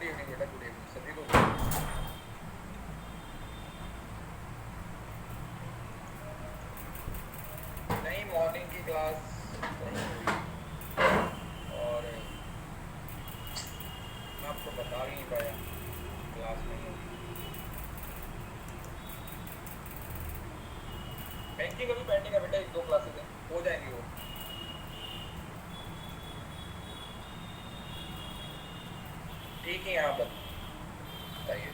Good evening बेटा, good evening सभी को। नहीं, मॉर्निंग की क्लास नहीं हुई और मैं आपको बता भी नहीं पाया क्लास नहीं हुई। बैंकिंग अभी पेंडिंग है बेटा, 1-2 क्लासेस हैं, हो जाएंगी वो। ठीक है, आप बताइए।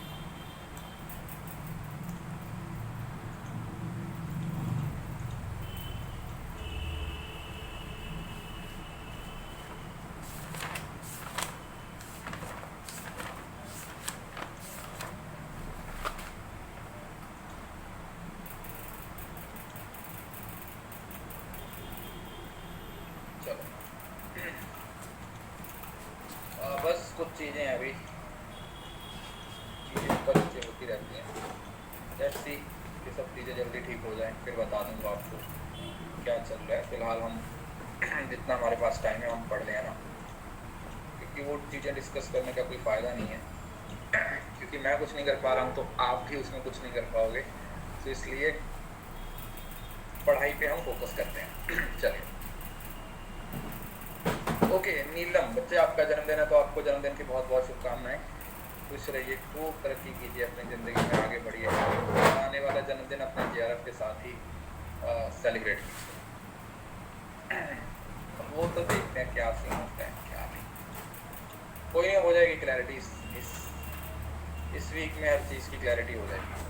चलो बस कुछ चीज़ें हैं अभी, चीज़ें ऊपर नीचे होती रहती हैं। लेट्स सी कि सब चीज़ें जल्दी ठीक हो जाएं, फिर बता दूंगा आपको क्या चल रहा है। फिलहाल हम जितना हमारे पास टाइम है हम पढ़ लें ना, क्योंकि वो चीज़ें डिस्कस करने का कोई फ़ायदा नहीं है क्योंकि मैं कुछ नहीं कर पा रहा हूँ तो आप भी उसमें कुछ नहीं कर पाओगे। तो इसलिए पढ़ाई पे हम फोकस करते हैं। चलिए, ओके। नीलम, बच्चे आपका जन्मदिन है तो आपको जन्मदिन की बहुत बहुत शुभकामनाएं। खुश रहिए, खूब तरक्की कीजिए अपनी ज़िंदगी में, आगे बढ़िए। आने वाला जन्मदिन अपने JRF के साथ ही सेलिब्रेट कीजिए। वो तो देखते हैं क्या सीन होता है क्या नहीं। कोई नहीं, हो जाएगी क्लैरिटी। इस वीक में हर चीज़ की क्लैरिटी हो जाएगी।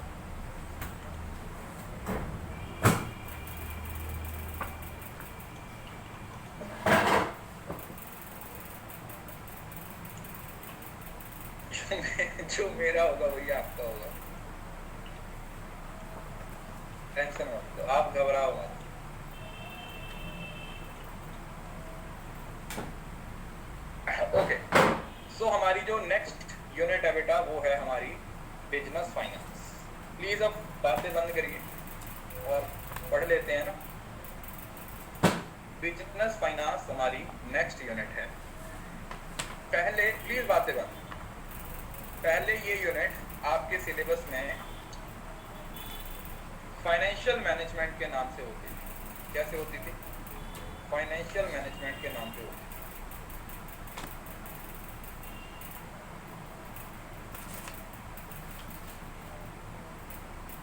जो मेरा होगा वही आपका होगा, टेंशन मत लो, आप घबराओ मत। ओके, सो हमारी जो नेक्स्ट यूनिट है बेटा वो है हमारी बिजनेस फाइनेंस। प्लीज अब बातें बंद करिए और पढ़ लेते हैं ना। बिजनेस फाइनेंस हमारी नेक्स्ट यूनिट है। पहले प्लीज बातें बंद। पहले ये यूनिट आपके सिलेबस में फाइनेंशियल मैनेजमेंट के नाम से होती थी। कैसे होती थी? फाइनेंशियल मैनेजमेंट के नाम से होती थी।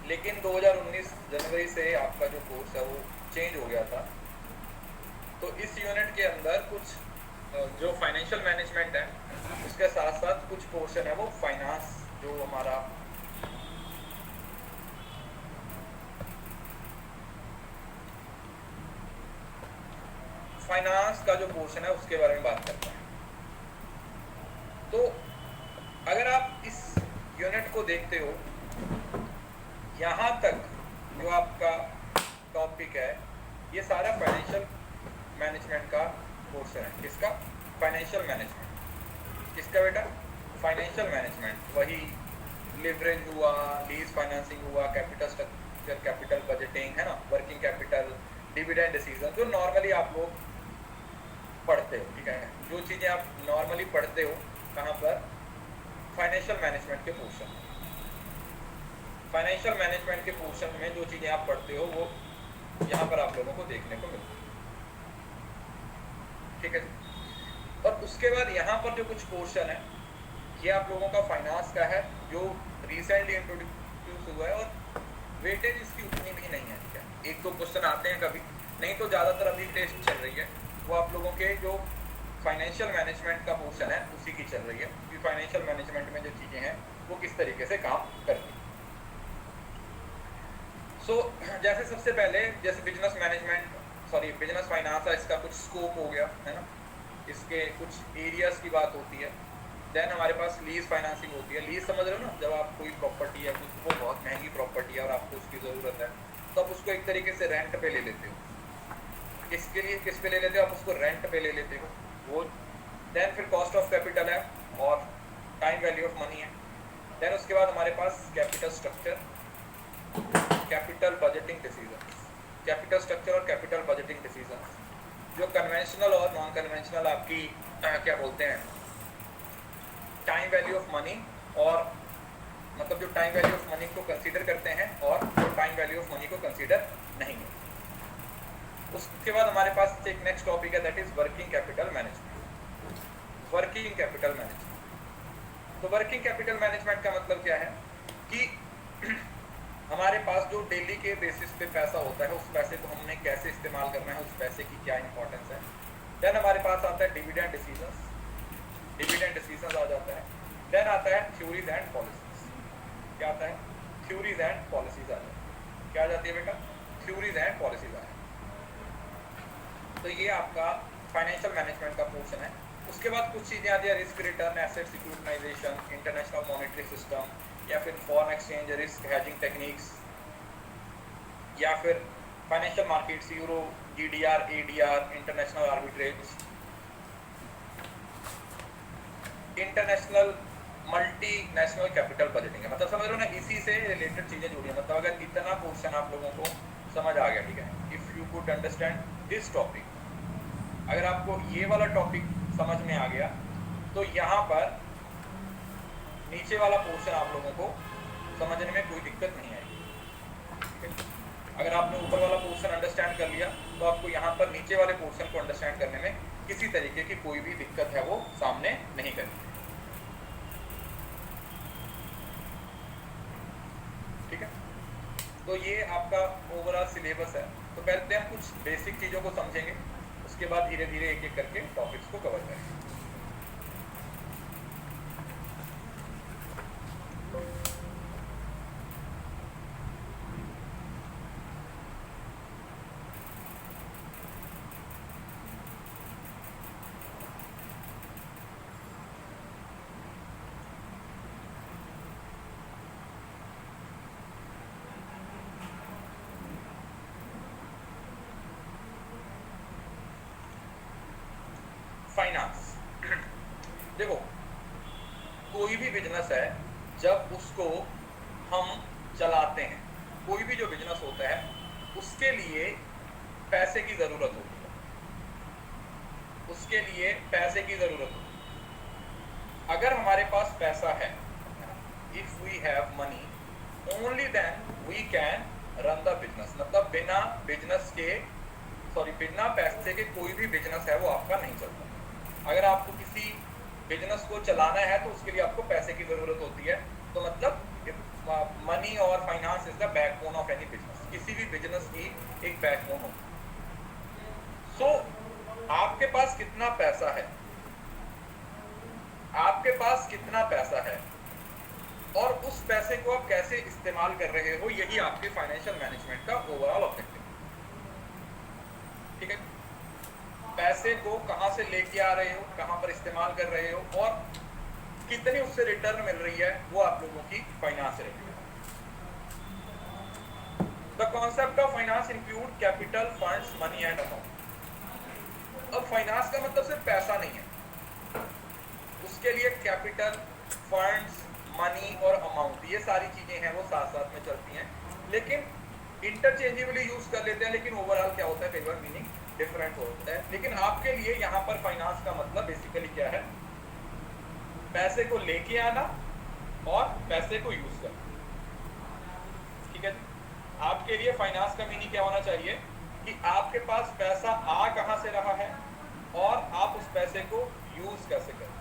लेकिन 2019 जनवरी से आपका जो कोर्स है वो चेंज हो गया था। तो इस यूनिट के अंदर कुछ जो फाइनेंशियल मैनेजमेंट है उसके साथ साथ कुछ पोर्शन है वो फाइनेंस, जो हमारा फाइनेंस का जो पोर्शन है उसके बारे में बात करते हैं। तो अगर आप इस यूनिट को देखते हो, यहाँ तक जो आपका टॉपिक है ये सारा फाइनेंशियल मैनेजमेंट का पोर्शन है। किसका? Financial management. किसका बेटा? Financial management. वही लिवरेज हुआ, लीज फाइनेंसिंग हुआ, कैपिटल स्ट्रक्चर, कैपिटल बजटिंग है ना, वर्किंग कैपिटल, डिविडेंड डिसीजन, जो नॉर्मली आप लोग पढ़ते हो। ठीक है, जो चीज़ें आप नॉर्मली पढ़ते हो कहाँ पर? फाइनेंशियल मैनेजमेंट के पोर्शन में। फाइनेंशियल मैनेजमेंट के पोर्शन में जो चीज़ें आप पढ़ते हो वो यहाँ पर आप लोगों को देखने को मिलती है। ठीक है, और उसके बाद यहाँ पर जो कुछ पोर्शन है ये आप लोगों का फाइनेंस का है, जो रिसेंटली इंट्रोड्यूस हुआ है और वेटेज इसकी उतनी भी नहीं है। ठीक है, 1-2 क्वेश्चन आते हैं कभी, नहीं तो ज़्यादातर अभी टेस्ट चल रही है वो आप लोगों के जो फाइनेंशियल मैनेजमेंट का पोर्शन है उसी की चल रही है कि फाइनेंशियल मैनेजमेंट में जो चीज़ें हैं वो किस तरीके से काम करती हैं। सो जैसे सबसे पहले जैसे business management, sorry business finance है, इसका कुछ स्कोप हो गया है ना, इसके कुछ एरियाज की बात होती है। देन हमारे पास लीज फाइनेंसिंग होती है। लीज समझ रहे हो ना, जब आप कोई प्रॉपर्टी है, कुछ वो बहुत महंगी प्रॉपर्टी है और आपको उसकी ज़रूरत है तो आप उसको एक तरीके से रेंट पे ले लेते हो। किसके लिए, किस पे ले लेते हो? आप उसको रेंट पे ले लेते हो वो। देन फिर कॉस्ट ऑफ कैपिटल है और टाइम वैल्यू ऑफ मनी है। देन उसके बाद हमारे पास capital structure, capital budgeting decision. Capital structure और कैपिटल बजटिंग डिसीजन जो कन्वेंशनल और नॉन कन्वेंशनल आपकी क्या बोलते हैं टाइम वैल्यू ऑफ मनी, और मतलब जो टाइम वैल्यू ऑफ मनी को कंसीडर करते हैं और जो टाइम वैल्यू ऑफ मनी को कंसीडर नहीं करते। उसके बाद हमारे पास एक नेक्स्ट टॉपिक है, that is working capital management. Working capital management, तो वर्किंग कैपिटल मैनेजमेंट का मतलब क्या है कि हमारे पास जो डेली के बेसिस पे पैसा होता है, उस पैसे को हमने कैसे इस्तेमाल करना है, उस पैसे की क्या इंपॉर्टेंस है। देन हमारे पास आता है डिविडेंड डिसीजंस, डिविडेंड डिसीजंस आ जाता है। देन आता है थ्योरीज एंड पॉलिसीज। क्या आता है? थ्योरीज एंड पॉलिसीज आ जाती है। क्या आ जाती है बेटा? थ्योरीज एंड पॉलिसीज आ जाती है। तो ये आपका फाइनेंशियल मैनेजमेंट का पोर्शन है। उसके बाद कुछ चीज़ें आती है, risk return, asset securitization, international monetary system, या फिर foreign exchange risk hedging techniques, या फिर financial markets, euro, GDR, ADR, international arbitrage, international multinational capital budgeting है। मतलब समझ लो ना, इसी से रिलेटेड चीजें जुड़ी हैं। मतलब अगर इतना पोर्शन आप लोगों को समझ आ गया, ठीक है, if you could understand this topic, अगर आपको ये वाला टॉपिक समझ में आ गया तो यहाँ पर नीचे वाला पोर्शन आप लोगों को समझने में कोई दिक्कत नहीं आएगी, ठीक है। अगर आपने ऊपर वाला पोर्शन अंडरस्टैंड कर लिया तो आपको यहाँ पर नीचे वाले पोर्शन को अंडरस्टैंड करने में किसी तरीके की कोई भी दिक्कत है वो सामने नहीं करनी, ठीक है। तो ये आपका ओवरऑल सिलेबस है। तो पहले हम कुछ बेसिक चीज़ों को समझेंगे, उसके बाद धीरे धीरे एक एक करके टॉपिक्स को कवर करेंगे। फाइनेंस, देखो कोई भी बिजनेस है, जब उसको हम चलाते हैं, कोई भी जो बिजनेस होता है उसके लिए पैसे की जरूरत होती है, उसके लिए पैसे की जरूरत होती है। अगर हमारे पास पैसा है, if we have money, only then we can run the business. मतलब बिना बिजनेस के, बिना पैसे के कोई भी बिजनेस है वो आपका नहीं चलता। अगर आपको किसी बिजनेस को चलाना है तो उसके लिए आपको पैसे की जरूरत होती है। तो मतलब मनी और finance is the backbone of any business. किसी भी बिजनेस की एक बैकबोन होती है। सो आपके पास कितना पैसा है, आपके पास कितना पैसा है और उस पैसे को आप कैसे इस्तेमाल कर रहे हो, यही आपके फाइनेंशियल मैनेजमेंट का ओवरऑल ऑब्जेक्टिव, ठीक है। पैसे को कहां से लेके आ रहे हो, कहां पर इस्तेमाल कर रहे हो और कितनी उससे रिटर्न मिल रही है, वो आप लोगों की फाइनेंस रहेगी। The concept of finance include capital, funds, money and amount. अब फाइनेंस का मतलब सिर्फ पैसा नहीं है, उसके लिए कैपिटल, फंड्स, मनी और अमाउंट, ये सारी चीजें हैं वो साथ साथ में चलती हैं, लेकिन इंटरचेंजेबली यूज कर लेते हैं। लेकिन ओवरऑल क्या होता है, कई बार मीनिंग डिफरेंट होता है। लेकिन आपके लिए यहाँ पर फाइनेंस का मतलब बेसिकली क्या है, पैसे को लेके आना और पैसे को यूज करना, ठीक है। आपके लिए फाइनेंस का मीनिंग क्या होना चाहिए कि आपके पास पैसा आ कहां से रहा है और आप उस पैसे को यूज कैसे करें।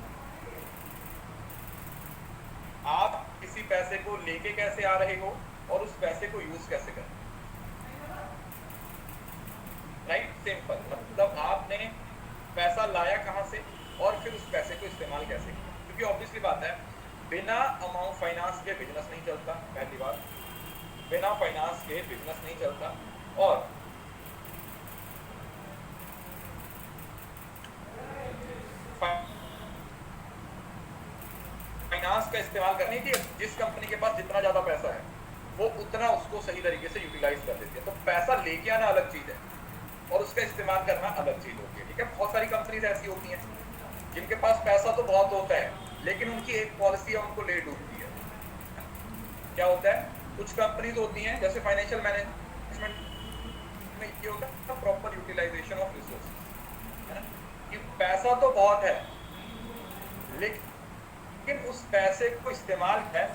आप किसी पैसे को लेके कैसे आ रहे हो और उस पैसे को यूज कैसे करें, राइट, सिंपल। मतलब आपने पैसा लाया कहां से और फिर उस पैसे को इस्तेमाल कैसे किया। क्योंकि ऑब्वियसली बात है, बिना अमाउंट फाइनेंस के बिजनेस नहीं चलता, पहली बात, बिना फाइनेंस के बिजनेस नहीं चलता। और फाइनेंस का इस्तेमाल करने की, जिस कंपनी के पास जितना ज्यादा पैसा है वो उतना उसको सही तरीके से यूटिलाइज कर देती है। तो पैसा लेके आना अलग चीज है और उसका इस्तेमाल करना अलग चीज होती है, ठीक है। बहुत सारी कंपनीज ऐसी होती हैं जिनके पास पैसा तो बहुत होता है, लेकिन उनकी एक पॉलिसी है, उनको ले डूबती है। क्या होता है, कुछ कंपनीज होती हैं जैसे फाइनेंशियल मैनेजमेंट में ये होता है प्रॉपर यूटिलाइजेशन ऑफ रिसोर्सेज, है ना, कि पैसा तो बहुत है लेकिन उस पैसे को इस्तेमाल है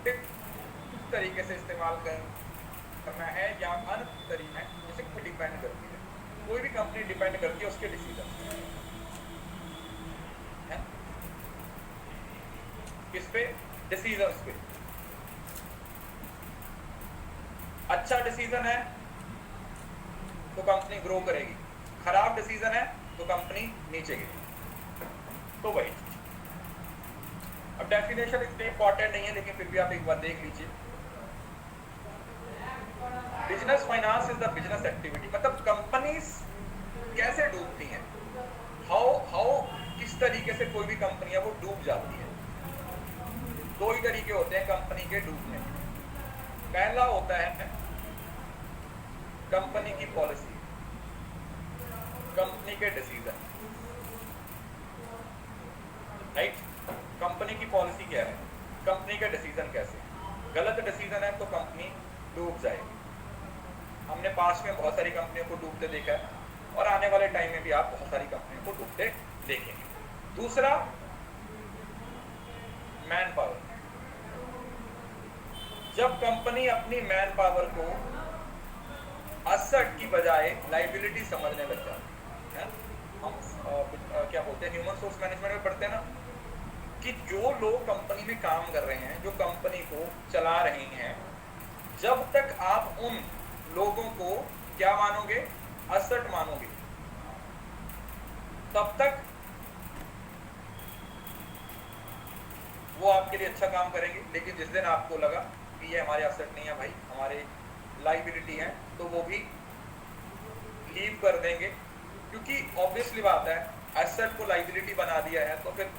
किस तरीके से इस्तेमाल करना है या अन्य तरीका है, जैसे कोई डिपेंड करती है, कोई भी कंपनी डिपेंड करती है उसके डिसीजन है, किस पे? डिसीजन पे। अच्छा डिसीजन है तो कंपनी ग्रो करेगी, खराब डिसीजन है तो कंपनी नीचे गिरेगी। तो वही, अब डेफिनेशन इतनी इंपॉर्टेंट नहीं है लेकिन फिर भी आप एक बार देख लीजिए। Business finance is the business activity, मतलब कंपनीज कैसे डूबती हैं, हाउ किस तरीके से कोई भी कंपनी है वो डूब जाती है। दो ही तरीके होते हैं कंपनी के डूबने के। पहला होता है कंपनी की पॉलिसी, कंपनी के डिसीजन, राइट। कंपनी की पॉलिसी क्या है, कंपनी का डिसीजन कैसे, गलत डिसीजन है तो कंपनी डूब जाएगी। हमने पास में बहुत सारी कंपनियों को डूबते देखा है और आने वाले टाइम में भी आप बहुत सारी कंपनियों को डूबते देखेंगे। दूसरा, मैन पावर। जब कंपनी अपनी मैन पावर को असेट की बजाय लायबिलिटी समझने लग जाती है, हम क्या बोलते हैं, ह्यूमन सोर्स मैनेजमेंट में पढ़ते हैं ना, कि जो लोग कंपनी में काम कर रहे हैं, जो कंपनी को चला रहे हैं, जब तक आप उन लोगों को क्या मानोगे, असेट मानोगे, तब तक वो आपके लिए अच्छा काम करेंगे। लेकिन जिस दिन आपको लगा कि ये हमारे असेट नहीं है भाई, हमारे लायबिलिटी है, तो वो भी लीव कर देंगे, क्योंकि ऑब्वियसली बात है, एसेट को लायबिलिटी बना दिया है तो फिर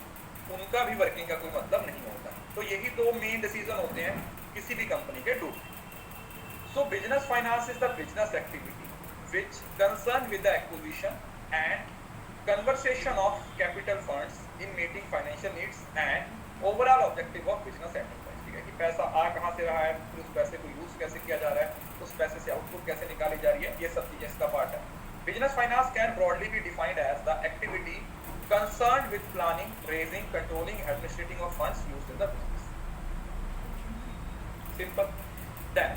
उनका भी वर्किंग का कोई मतलब नहीं होता। तो यही दो मेन डिसीजन होते हैं किसी भी कंपनी के डूबने। So business finance is the business activity which concern with the acquisition and conversion of capital funds in meeting financial needs and overall objective of business enterprise। ठीक है कि पैसा आ कहाँ से रहा है, फिर उस पैसे को यूज कैसे किया जा रहा है, उस पैसे से आउटपुट कैसे निकाली जा रही है, ये सब चीजें इसका पार्ट है। Business finance can broadly be defined as the activity concerned with planning, raising, controlling, administrating of funds used in the business. Simple. Then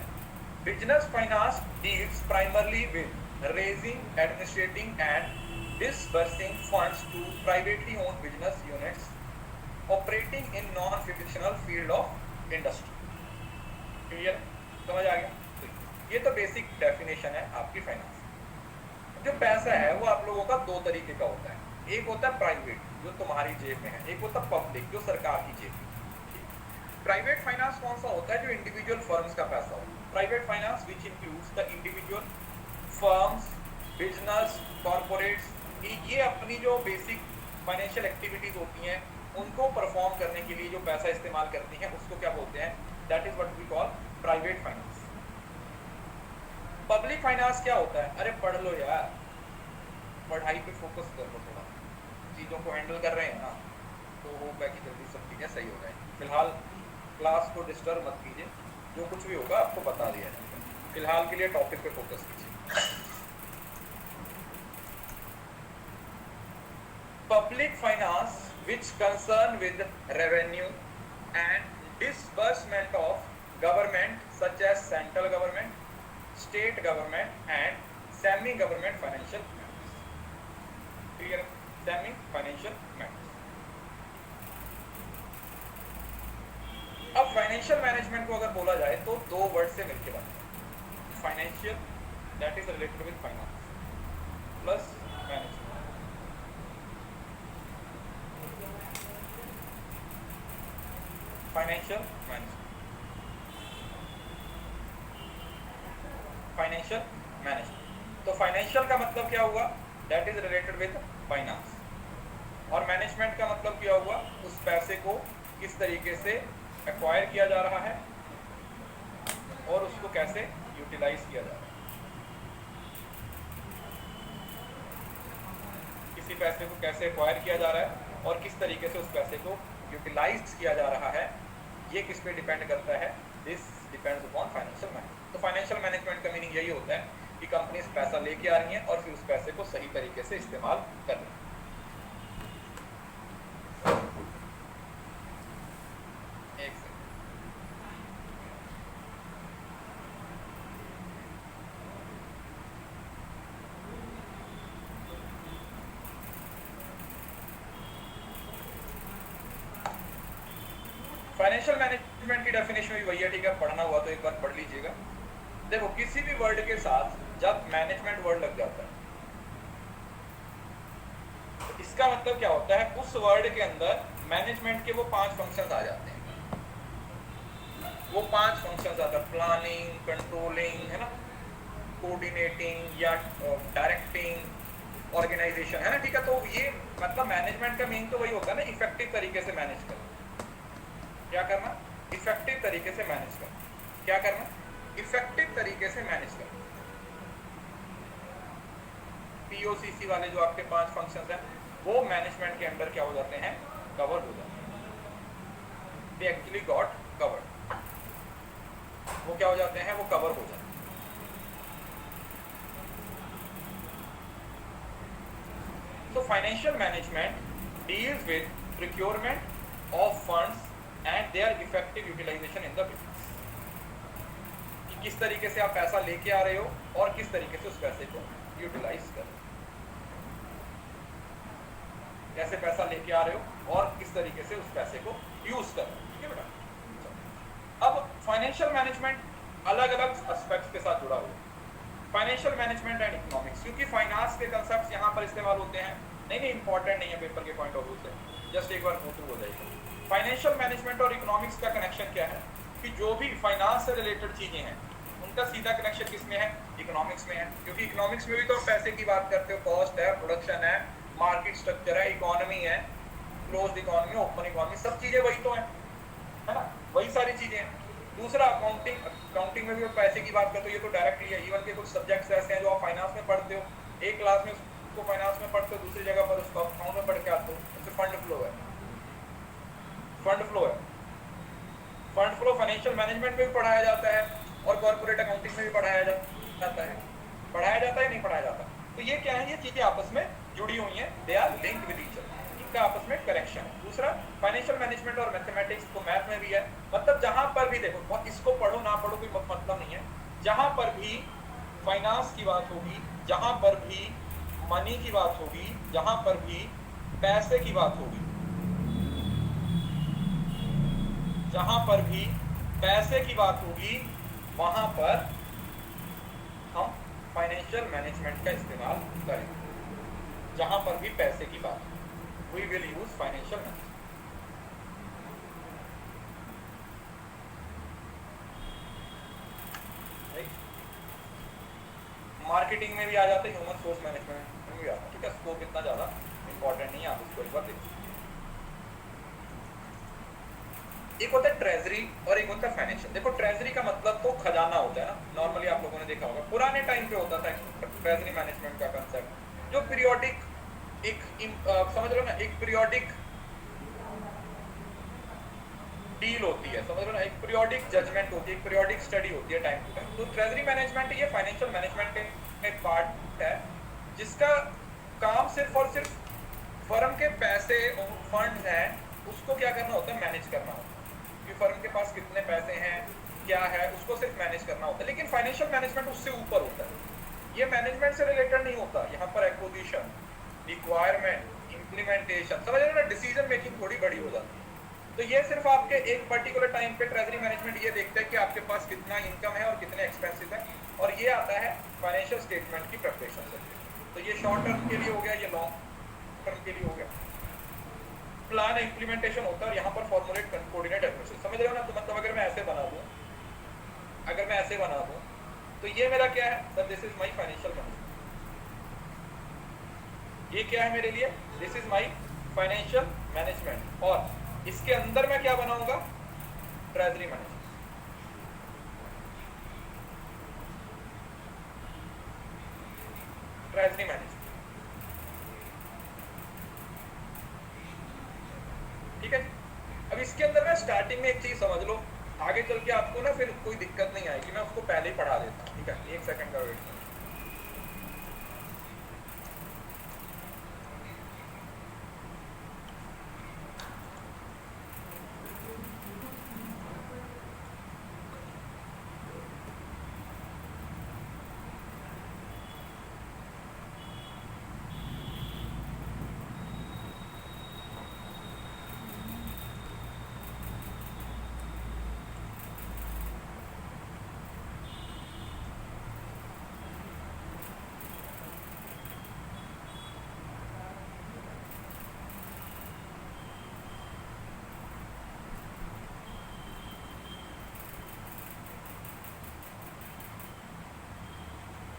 business finance deals primarily with raising, administrating and disbursing funds to privately owned business units operating in non-fictional field of industry. Clear? समझ आ गया? ये तो basic definition है आपकी finance. जो पैसा है वो आप लोगों का दो तरीके का होता है, एक होता है प्राइवेट जो तुम्हारी जेब में है, एक होता है पब्लिक जो सरकार की जेब में। प्राइवेट फाइनेंस कौन सा होता है, जो इंडिविजुअल फर्म्स का पैसा होता है। Private finance which includes the individual firms, business, corporates, ये अपनी जो बेसिक फाइनेंशियल एक्टिविटीज होती हैं उनको परफॉर्म करने के लिए जो पैसा इस्तेमाल करती हैं उसको क्या बोलते हैं, that is what we call private finance. Public finance क्या होता है, अरे पढ़ लो यार, पढ़ाई पे फोकस कर लो, थोड़ा चीज़ों को हैंडल कर रहे हैं ना, तो होप है कि जल्दी सब चीज़ें सही हो जाएंगी। फिलहाल क्लास को डिस्टर्ब मत कीजिए, जो कुछ भी होगा आपको बता दिया जाएगा। फिलहाल के लिए टॉपिक पे फोकस कीजिए। Public finance which concern with revenue and disbursement of government such as central government, state government and semi government financial matters. Clear? Semi financial matters. अब फाइनेंशियल मैनेजमेंट को अगर बोला जाए तो दो वर्ड से मिलकर बनता है, financial that is related with finance plus management. Financial management, financial management. तो फाइनेंशियल का मतलब क्या हुआ, that is related with finance, और मैनेजमेंट का मतलब क्या हुआ, उस पैसे को किस तरीके से एक्वायर किया जा रहा है और उसको कैसे यूटिलाइज किया जा रहा है। किसी पैसे को कैसे एक्वायर किया जा रहा है और किस तरीके से उस पैसे को यूटिलाइज किया जा रहा है, ये किस पे डिपेंड करता है, this depends upon financial management. तो फाइनेंशियल मैनेजमेंट का मीनिंग यही होता है कि कंपनीज पैसा लेके आ रही हैं और फिर उस पैसे को सही तरीके से इस्तेमाल कर रही हैं। फाइनेंशियल मैनेजमेंट की डेफिनेशन भी वही है, ठीक है, पढ़ना हुआ तो एक बार पढ़ लीजिएगा। देखो किसी भी वर्ड के साथ जब मैनेजमेंट वर्ड लग जाता है तो इसका मतलब क्या होता है, उस वर्ड के अंदर मैनेजमेंट के वो 5 फंक्शंस आ जाते हैं। वो 5 फंक्शंस आते हैं, प्लानिंग, कंट्रोलिंग, है ना, कोऑर्डिनेटिंग या डायरेक्टिंग, ऑर्गेनाइजेशन, है ना, ठीक है। तो ये मतलब मैनेजमेंट का मेन तो वही होता है ना, इफेक्टिव तरीके से मैनेज करना। क्या करना? इफेक्टिव तरीके से मैनेज करना। क्या करना? इफेक्टिव तरीके से मैनेज करना। पीओसीसी वाले जो आपके 5 फंक्शंस हैं वो मैनेजमेंट के अंदर क्या हो जाते हैं? कवर हो जाते हैं। They actually got covered. वो क्या हो जाते हैं? वो कवर हो जाते हैं। So financial management deals with procurement of funds and their effective utilization in the business. कि किस तरीके से आप पैसा लेके आ रहे हो और किस तरीके से उस पैसे को यूटिलाइज कर रहे हो। कैसे पैसा लेके आ रहे हो और किस तरीके से उस पैसे को यूज कर रहे हो। ठीक है बेटा। अब फाइनेंशियल मैनेजमेंट अलग अलग एस्पेक्ट्स के साथ जुड़ा हुआ है। फाइनेंशियल मैनेजमेंट एंड इकोनॉमिक्स, क्योंकि फाइनेंस के कंसेप्ट्स यहाँ पर इस्तेमाल होते हैं। नहीं इंपॉर्टेंट नहीं है पेपर के पॉइंट ऑफ व्यू से, जस्ट एक बार गो थ्रू हो जाएगा। फाइनेंशियल मैनेजमेंट और इकोनॉमिक्स का कनेक्शन क्या है कि जो भी फाइनेंस से रिलेटेड चीजें हैं उनका सीधा कनेक्शन किसमें है? इकोनॉमिक्स में है। क्योंकि इकोनॉमिक्स में भी तो पैसे की बात करते हो, कॉस्ट है, प्रोडक्शन है, मार्केट स्ट्रक्चर है, इकोनॉमी है, क्लोज्ड इकोनॉमी, ओपन इकोनॉमी, सब चीजें वही तो है ना, वही सारी चीजें हैं। दूसरा अकाउंटिंग में भी पैसे की बात करते हो, ये तो डायरेक्टली है। इवन के कुछ सब्जेक्ट्स ऐसे हैं जो आप फाइनेंस में पढ़ते हो, एक क्लास में उसको फाइनेंस में पढ़ते हो, दूसरी जगह पर उसको अकाउंट में पढ़ के आते हो। जैसे फंड फ्लो है, फंड फ्लो है, फंड फ्लो फाइनेंशियल मैनेजमेंट में भी पढ़ाया जाता है और कॉर्पोरेट अकाउंटिंग में भी पढ़ाया जाता है। पढ़ाया जाता है नहीं पढ़ाया जाता? तो ये क्या है? ये चीजें आपस में जुड़ी हुई हैं, they are linked with each other, इनका आपस में कनेक्शन है। दूसरा फाइनेंशियल मैनेजमेंट और मैथमेटिक्स, तो मैथ में भी है। मतलब जहां पर भी देखो, इसको पढ़ो ना पढ़ो कोई मतलब नहीं है, जहां पर भी फाइनेंस की बात होगी, जहां पर भी मनी की बात होगी, जहां पर भी पैसे की बात होगी, जहां पर भी पैसे की बात होगी, वहां पर हम फाइनेंशियल मैनेजमेंट का इस्तेमाल करेंगे। जहां पर भी पैसे की बात, we will use financial management. Marketing में भी आ जाता है, ह्यूमन सोर्स मैनेजमेंट में भी आता है। ठीक है, स्कोप इतना ज्यादा इंपॉर्टेंट नहीं है, आप इसको एक बार देखिए। एक होता है ट्रेजरी और एक होता है फाइनेंशियल। देखो ट्रेजरी का मतलब तो खजाना होता है ना, नॉर्मली आप लोगों ने देखा होगा, पुराने टाइम पे होता था ट्रेजरी मैनेजमेंट का कंसेप्ट, जो पीरियोडिक समझ लो ना, एक पीरियोडिक डील होती है, समझ लो ना, एक पीरियोडिक जजमेंट होती है, एक पीरियोडिक स्टडी होती है टाइम टू टाइम। तो ट्रेजरी मैनेजमेंट ये फाइनेंशियल मैनेजमेंट का एक पार्ट है, जिसका काम सिर्फ और सिर्फ फर्म के पैसे फंड्स हैं उसको क्या करना होता है? मैनेज करना होता है। कि फर्म के पास कितने पैसे हैं, क्या है, उसको सिर्फ मैनेज करना होता है। लेकिन फाइनेंशियल मैनेजमेंट उससे ऊपर होता है, ये मैनेजमेंट से रिलेटेड नहीं होता। यहाँ पर एक्विजिशन, रिक्वायरमेंट, इम्प्लीमेंटेशन, समझ रहे हो ना, डिसीजन मेकिंग थोड़ी बड़ी हो जाती है। तो ये सिर्फ आपके एक पर्टिकुलर टाइम पे ट्रेजरी मैनेजमेंट ये देखता है कि आपके पास कितना इनकम है और कितने एक्सपेंसेस है, और ये आता है फाइनेंशियल स्टेटमेंट की प्रिपरेशन से। तो ये शॉर्ट टर्म के लिए हो गया, ये लॉन्ग टर्म के लिए हो गया। प्लान इम्प्लीमेंटेशन होता है और यहाँ पर फॉर्मुलेट कोऑर्डिनेट एडमिनिस्ट्रेशन, समझ रहे हो ना। तो मतलब अगर मैं ऐसे बना दूं, अगर मैं ऐसे बना दूं तो ये मेरा क्या है sir? This is my financial management. ये क्या है मेरे लिए? This is my financial management. और इसके अंदर मैं क्या बनाऊंगा? Treasury management. ट्रेजरी मैनेजमेंट, ठीक है। अब इसके अंदर ना स्टार्टिंग में एक चीज समझ लो, आगे चल के आपको ना फिर कोई दिक्कत नहीं आएगी, मैं उसको पहले ही पढ़ा देता हूँ। ठीक है, एक सेकंड का वेट करो।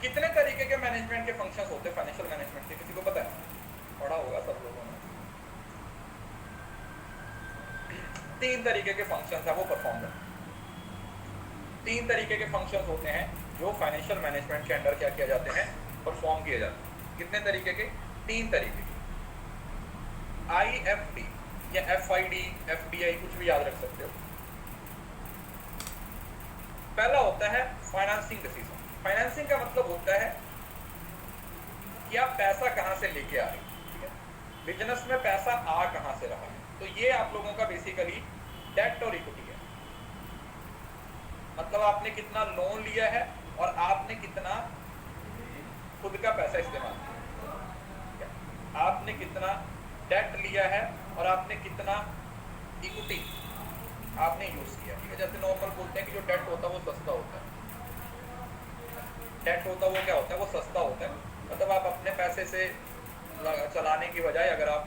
कितने तरीके के मैनेजमेंट के फंक्शंस होते हैं फाइनेंशियल मैनेजमेंट के, किसी को पता है? पढ़ा होगा सब लोगों ने। 3 तरीके के फंक्शंस है वो परफॉर्म करते हैं। 3 तरीके के फंक्शंस होते हैं जो फाइनेंशियल मैनेजमेंट के अंडर क्या किया जाते हैं, परफॉर्म किए जाते हैं। कितने तरीके के? 3 तरीके के। IFD या FID, FDI कुछ भी याद रख सकते हो। पहला होता है फाइनेंसिंग डिसीजन। फाइनेंसिंग का मतलब होता है कि आप पैसा कहां से लेके आ रहे हैं, ठीक है? बिजनेस में पैसा आ कहां से रहा है, तो ये आप लोगों का बेसिकली डेट और इक्विटी है। मतलब आपने कितना लोन लिया है और आपने कितना खुद का पैसा इस्तेमाल किया, आपने कितना डेट लिया है और आपने कितना इक्विटी आपने यूज किया, ठीक है? जैसे नॉर्मल बोलते हैं कि जो डेट होता है वो सस्ता होता है। डेट होता है वो क्या होता है? वो सस्ता होता है। मतलब आप अपने पैसे से चलाने की बजाय अगर आप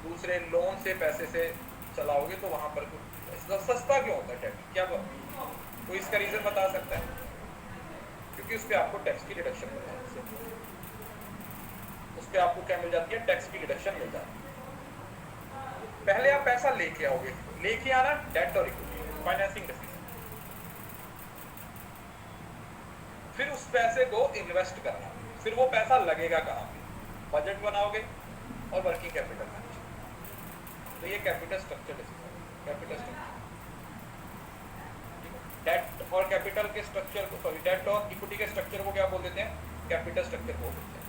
दूसरे लोन से पैसे से चलाओगे तो वहां पर सस्ता क्यों होता है डेट? क्या कोई इसका रीजन बता सकता है? क्योंकि उस पर आपको टैक्स की डिडक्शन मिल जाती है। उस पर आपको क्या मिल जाती है? टैक्स की डिडक्शन मिल जाती है। पहले आप पैसा लेके आओगे, लेके आना डेट और इक्विटी, फाइनेंसिंग डिसीजन। फिर उस पैसे को इन्वेस्ट करना, फिर वो पैसा लगेगा कहाँ पे? बजट बनाओगे और वर्किंग कैपिटल मैनेज। तो ये capital structure decision, capital structure. Debt और कैपिटल के स्ट्रक्चर को, सॉरी डेट और इक्विटी के स्ट्रक्चर को क्या बोल देते हैं? कैपिटल स्ट्रक्चर बोल देते हैं।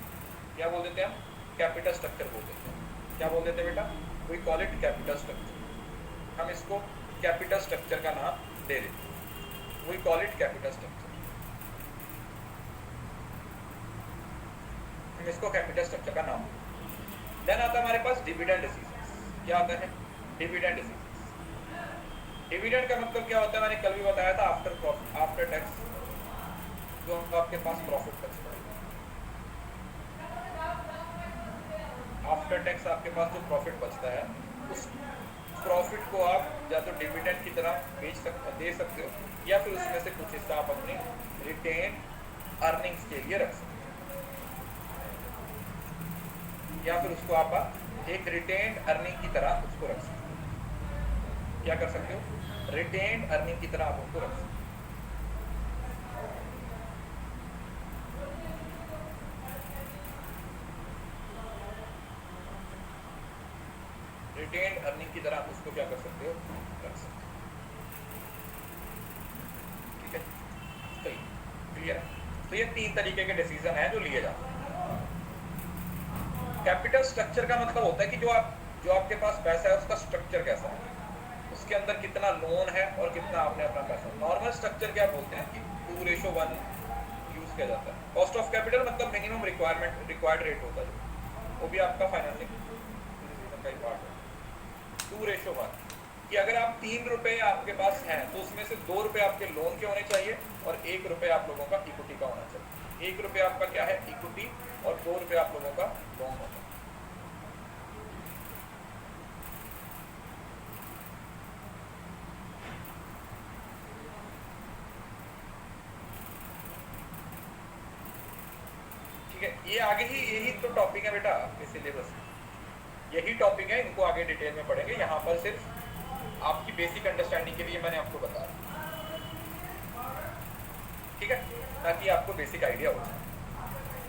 क्या बोल देते हैं हम? कैपिटल स्ट्रक्चर बोल देते हैं। क्या बोल देते हैं बेटा? We call it capital structure. हम इसको कैपिटल स्ट्रक्चर का नाम दे देते हैं। We call it capital structure. हम इसको कैपिटल स्ट्रक्चर का नाम। देन आता है हमारे पास डिविडेंड डिसीजंस। क्या आता है? Dividend decisions. डिविडेंड का मतलब क्या होता है? मैंने कल भी बताया था, आफ्टर टैक्स जो आपके पास प्रॉफिट बचता है, आफ्टर टैक्स आपके पास जो प्रॉफिट बचता है उस प्रॉफिट को आप या तो डिविडेंड की तरह दे सकते हो या फिर उसमें से कुछ हिस्सा आप अपनी रिटेन अर्निंग्स के लिए रख सकते हो, या फिर उसको आप एक रिटेन अर्निंग की तरह उसको रख सकते हो। क्या कर सकते हो? रिटेन अर्निंग की तरह आप उसको रख सकते हो। रिटेन अर्निंग की तरह आप उसको क्या कर सकते हो? रख सकते हो। ठीक है, सही, क्लियर है? तो ये 3 तरीके के डिसीजन है जो लिए जाते हैं। कैपिटल स्ट्रक्चर का मतलब होता है कि जो आपके पास पैसा है उसका स्ट्रक्चर कैसा है, उसके अंदर कितना लोन है और कितना आपने अपना पैसा। नॉर्मल स्ट्रक्चर क्या बोलते हैं कि 2:1 यूज किया जाता है। कॉस्ट ऑफ कैपिटल मतलब मिनिमम रिक्वायर्ड रेट होता है, वो भी आपका फाइनेंसिंग डिसीजन का ही पार्ट है। 2:1 कि अगर आप 3 रुपए आपके पास हैं तो उसमें से 2 रुपए आपके लोन के होने चाहिए और 1 रुपए आप लोगों का इक्विटी का होना चाहिए। 1 रुपए आपका क्या है? इक्विटी, और 2 रुपए आप लोगों का लोन होता है। ठीक है, ये आगे ही यही तो टॉपिक है बेटा आपके सिलेबस, यही टॉपिक है, इनको आगे डिटेल में पढ़ेंगे। यहाँ पर सिर्फ आपकी बेसिक अंडरस्टैंडिंग के लिए मैंने आपको बताया, ठीक है, ताकि आपको बेसिक आइडिया हो जाए।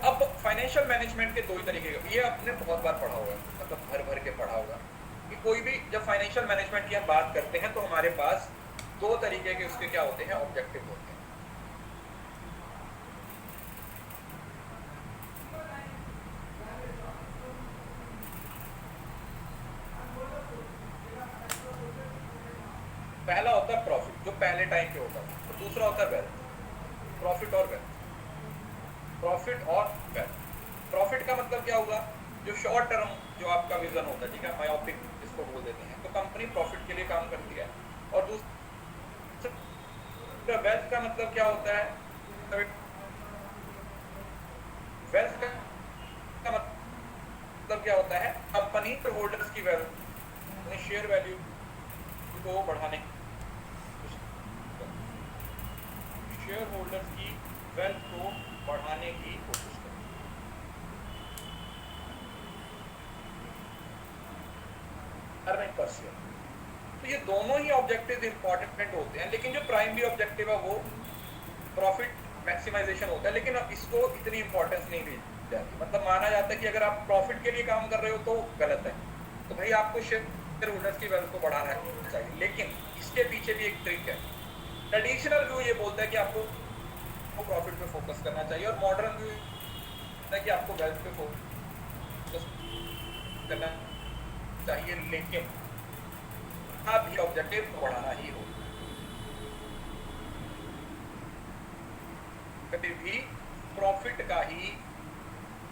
अब फाइनेंशियल मैनेजमेंट के 2 ही तरीके, ये आपने बहुत बार पढ़ा होगा, मतलब भर के पढ़ा होगा कि कोई भी जब फाइनेंशियल मैनेजमेंट की हम बात करते हैं तो हमारे पास 2 तरीके के उसके क्या होते हैं? ऑब्जेक्टिव होते हैं। पहला होता है प्रॉफिट, जो पहले टाइम पे होता था, और दूसरा होता है वेल्थ। प्रॉफिट और वेल्थ, प्रॉफिट और वेल्थ। प्रॉफिट का मतलब क्या होगा? जो शॉर्ट टर्म जो आपका विजन होता है, ठीक है, मायोपिक इसको बोल देते हैं, तो कंपनी प्रॉफिट के लिए काम करती है। और दूसरा वेल्थ का मतलब क्या होता है? वेल्थ का मतलब क्या होता है? कंपनी होल्डर्स की वेल्थ, अपनी शेयर वैल्यू को बढ़ाने, शेयर होल्डर्स की वेल्थ को बढ़ाने की कोशिश करें। अर्निंग पर शेयर, तो ये दोनों ही ऑब्जेक्टिव इंपॉर्टेंट होते हैं, लेकिन जो प्राइमरी ऑब्जेक्टिव है वो प्रॉफिट मैक्सिमाइजेशन होता है, लेकिन इसको इतनी इंपॉर्टेंस नहीं दी जाती। मतलब माना जाता है कि अगर आप प्रॉफिट के लिए काम कर रहे हो तो गलत है, तो भाई आपको शेयर होल्डर्स की वेल्थ को बढ़ाना चाहिए, लेकिन इसके पीछे भी एक ट्रिक है। ट्रेडिशनल व्यू ये बोलता है कि आपको प्रॉफिट पे फोकस करना चाहिए, और मॉडर्न व्यू है कि आपको वेल्थ पे फोकस करना चाहिए, लेकिन आप भी ऑब्जेक्टिव को बढ़ाना ही हो। कभी भी प्रॉफिट का ही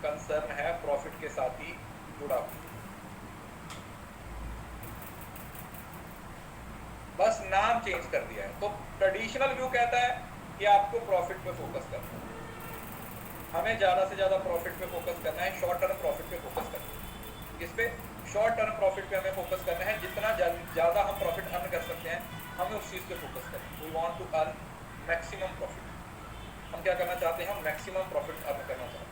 कंसर्न है, प्रॉफिट के साथ ही जुड़ा हुआ, बस नाम चेंज कर दिया है। तो ट्रेडिशनल व्यू कहता है कि आपको प्रॉफिट पे फोकस करना है, हमें ज्यादा से ज्यादा प्रॉफिट पे फोकस करना है, शॉर्ट टर्म प्रॉफिट पे फोकस करना है। किस पे? शॉर्ट टर्म प्रॉफिट पे हमें फोकस करना है, जितना ज्यादा हम प्रॉफिट अर्न कर सकते हैं हमें उस चीज पे फोकस करना है। We want to earn maximum profit. हम क्या करना चाहते हैं? हम मैक्सिमम प्रॉफिट अर्न करना चाहते हैं।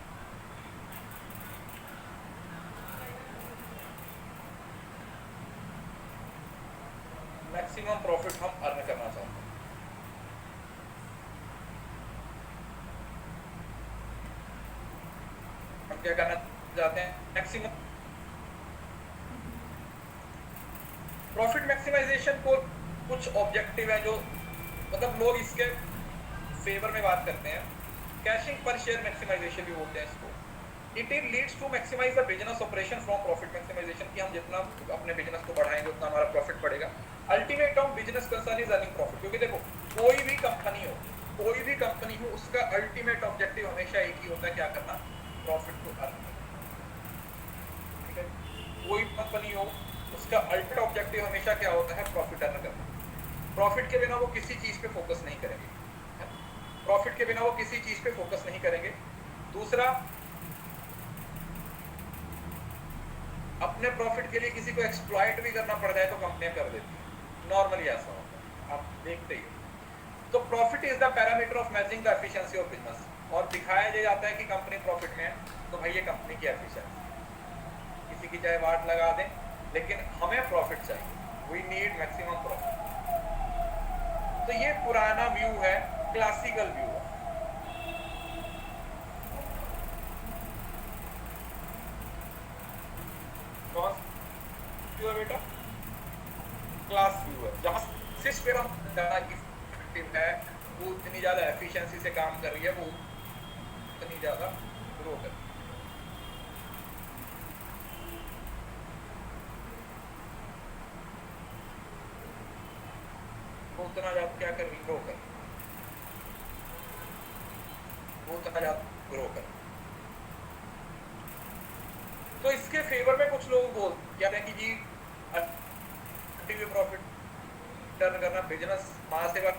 मैक्सिमम प्रॉफिट हम अर्न करना चाहते हैं। हम क्या करना चाहते हैं? मैक्सिमम प्रॉफिट मैक्सिमाइजेशन को कुछ ऑब्जेक्टिव है जो मतलब लोग इसके फेवर में बात करते हैं। कैशिंग पर शेयर मैक्सिमाइजेशन भी बोलते हैं इसको। It leads to maximize the business operation from profit maximization, कि हम जितना अपने बिजनेस को बढ़ाएंगे उतना हमारा प्रॉफिट बढ़ेगा। Ultimate of business concern is earning profit, क्योंकि देखो कोई भी कंपनी हो उसका अल्टीमेट ऑब्जेक्टिव हमेशा एक ही होता है, क्या करना? प्रॉफिट को अर्न करना। ठीक है, कोई कंपनी हो उसका अल्टीमेट ऑब्जेक्टिव हमेशा क्या होता है? प्रॉफिट अर्न करना। प्रॉफिट के बिना वो किसी चीज पे फोकस नहीं करेंगे, प्रॉफिट के बिना वो किसी चीज पे फोकस नहीं करेंगे। दूसरा, अपने प्रॉफिट के लिए किसी को एक्सप्लॉइट भी करना पड़ जाए तो कंपनियां कर देती हैं, नॉर्मली ऐसा होता है, आप देखते ही। तो profit is the parameter of matching the efficiency of business, और दिखाया जाता है कि कंपनी प्रॉफिट में है तो भाई ये कंपनी की एफिशिएंसी। किसी की चाहे वाट लगा दें, लेकिन हमें प्रॉफिट चाहिए, वी नीड मैक्सिमम प्रॉफिट। तो ये पुराना व्यू है, क्लासिकल व्यू है। कौन व्यू है बेटा? क्लास व्यू है, जहां सिस्टम ज्यादा इफेक्टिव है, वो इतनी ज्यादा एफिशिएंसी से काम कर रही है, वो इतनी ज्यादा ग्रो कर रही है। वो उतना ज्यादा क्या कर रही? ग्रो कर रही है, वो उतना ज्यादा ग्रो कर रही है। तो इसके फेवर में कुछ लोग बोल कहते हैं कि जी प्रॉफिट टर्न करना, बिजनेस महासेवा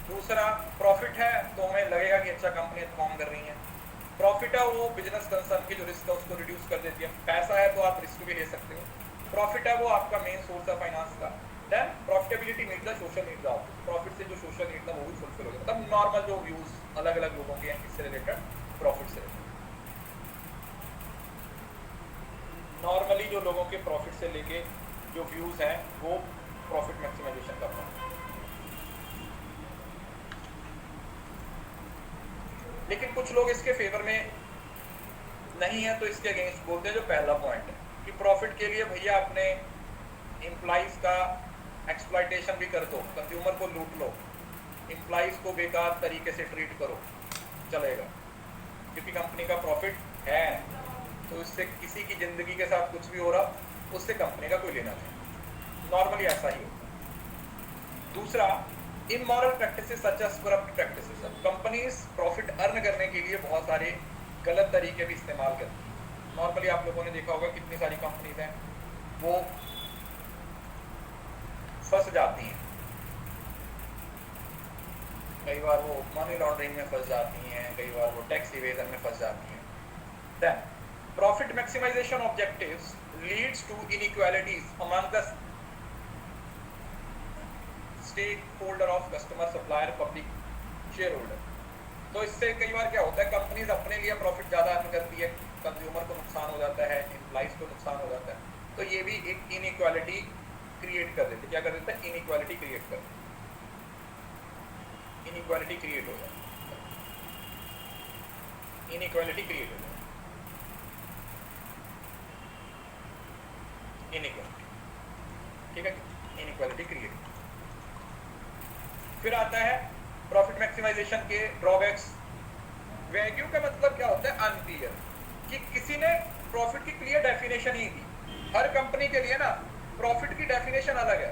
दूसरा प्रॉफिट है तो हमें लगेगा कि अच्छा कंपनी परफॉर्म कर रही है। प्रॉफिट है वो बिजनेस कंसर्न की जो रिस्क है उसको रिड्यूस कर देती है। पैसा है तो आप रिस्क भी ले सकते हो। प्रॉफिट है वो आपका मेन सोर्स है फाइनेंस का। Then profitability meet the social needs of, profit से जो सोशल नीड्स है वो भी फुलफिल हो गया। मतलब नॉर्मल जो व्यूज अलग अलग लोगों के हैं इससे रिलेटेड, प्रॉफिट से रिलेटेड, नॉर्मली जो लोगों के प्रॉफिट से लेके जो व्यूज हैं वो प्रॉफिट मैक्सिमाइजेशन का प्लान। लेकिन कुछ लोग इसके फेवर में नहीं है तो इसके अगेंस्ट बोलते हैं, जो पहला पॉइंट है कि प्रॉफिट के लिए भैया अपने एम्प्लॉइज का एक्सप्लॉइटेशन भी कर दो, कंज्यूमर को लूट लो, एम्प्लॉइज को बेकार तरीके से ट्रीट करो, चलेगा, क्योंकि कंपनी का प्रॉफिट है तो इससे किसी की जिंदगी के साथ कुछ भी हो रहा उससे कंपनी का कोई लेना नहीं। नॉर्मली ऐसा ही होता। दूसरा, immoral practices such as corrupt practices, companies profit earn करने के लिए बहुत सारे गलत तरीके भी इस्तेमाल करती हैं। नॉर्मली आप लोगों ने देखा होगा कितनी सारी कंपनीज हैं वो फंस जाती हैं, कई बार वो मनी लॉन्ड्रिंग में फंस जाती हैं, कई बार वो टैक्स इवेजन में फंस जाती हैं। Then profit maximization objectives leads to inequalities among the stakeholder of customer, supplier, public, shareholder. तो इससे कई बार क्या होता है, कंपनीज अपने लिए प्रॉफिट ज्यादा अर्न करती है, कंज्यूमर को नुकसान हो जाता है, एम्प्लॉइज को नुकसान हो जाता है, तो ये भी एक इनइक्वालिटी क्रिएट कर देते। क्या कर देता है? इनइक्वालिटी क्रिएट कर देते, इनइक्वालिटी क्रिएट हो जाती है, इनइक्वालिटी क्रिएट हो जाती है, इनइक्वालिटी, ठीक है, इनइक्वालिटी क्रिएट। फिर आता है प्रॉफिट मैक्सिमाइजेशन के ड्रॉबैक्स। वैल्यू का मतलब क्या होता है? अनक्लियर, कि किसी ने प्रॉफिट की क्लियर डेफिनेशन ही दी। हर कंपनी के लिए ना प्रॉफिट की डेफिनेशन अलग है,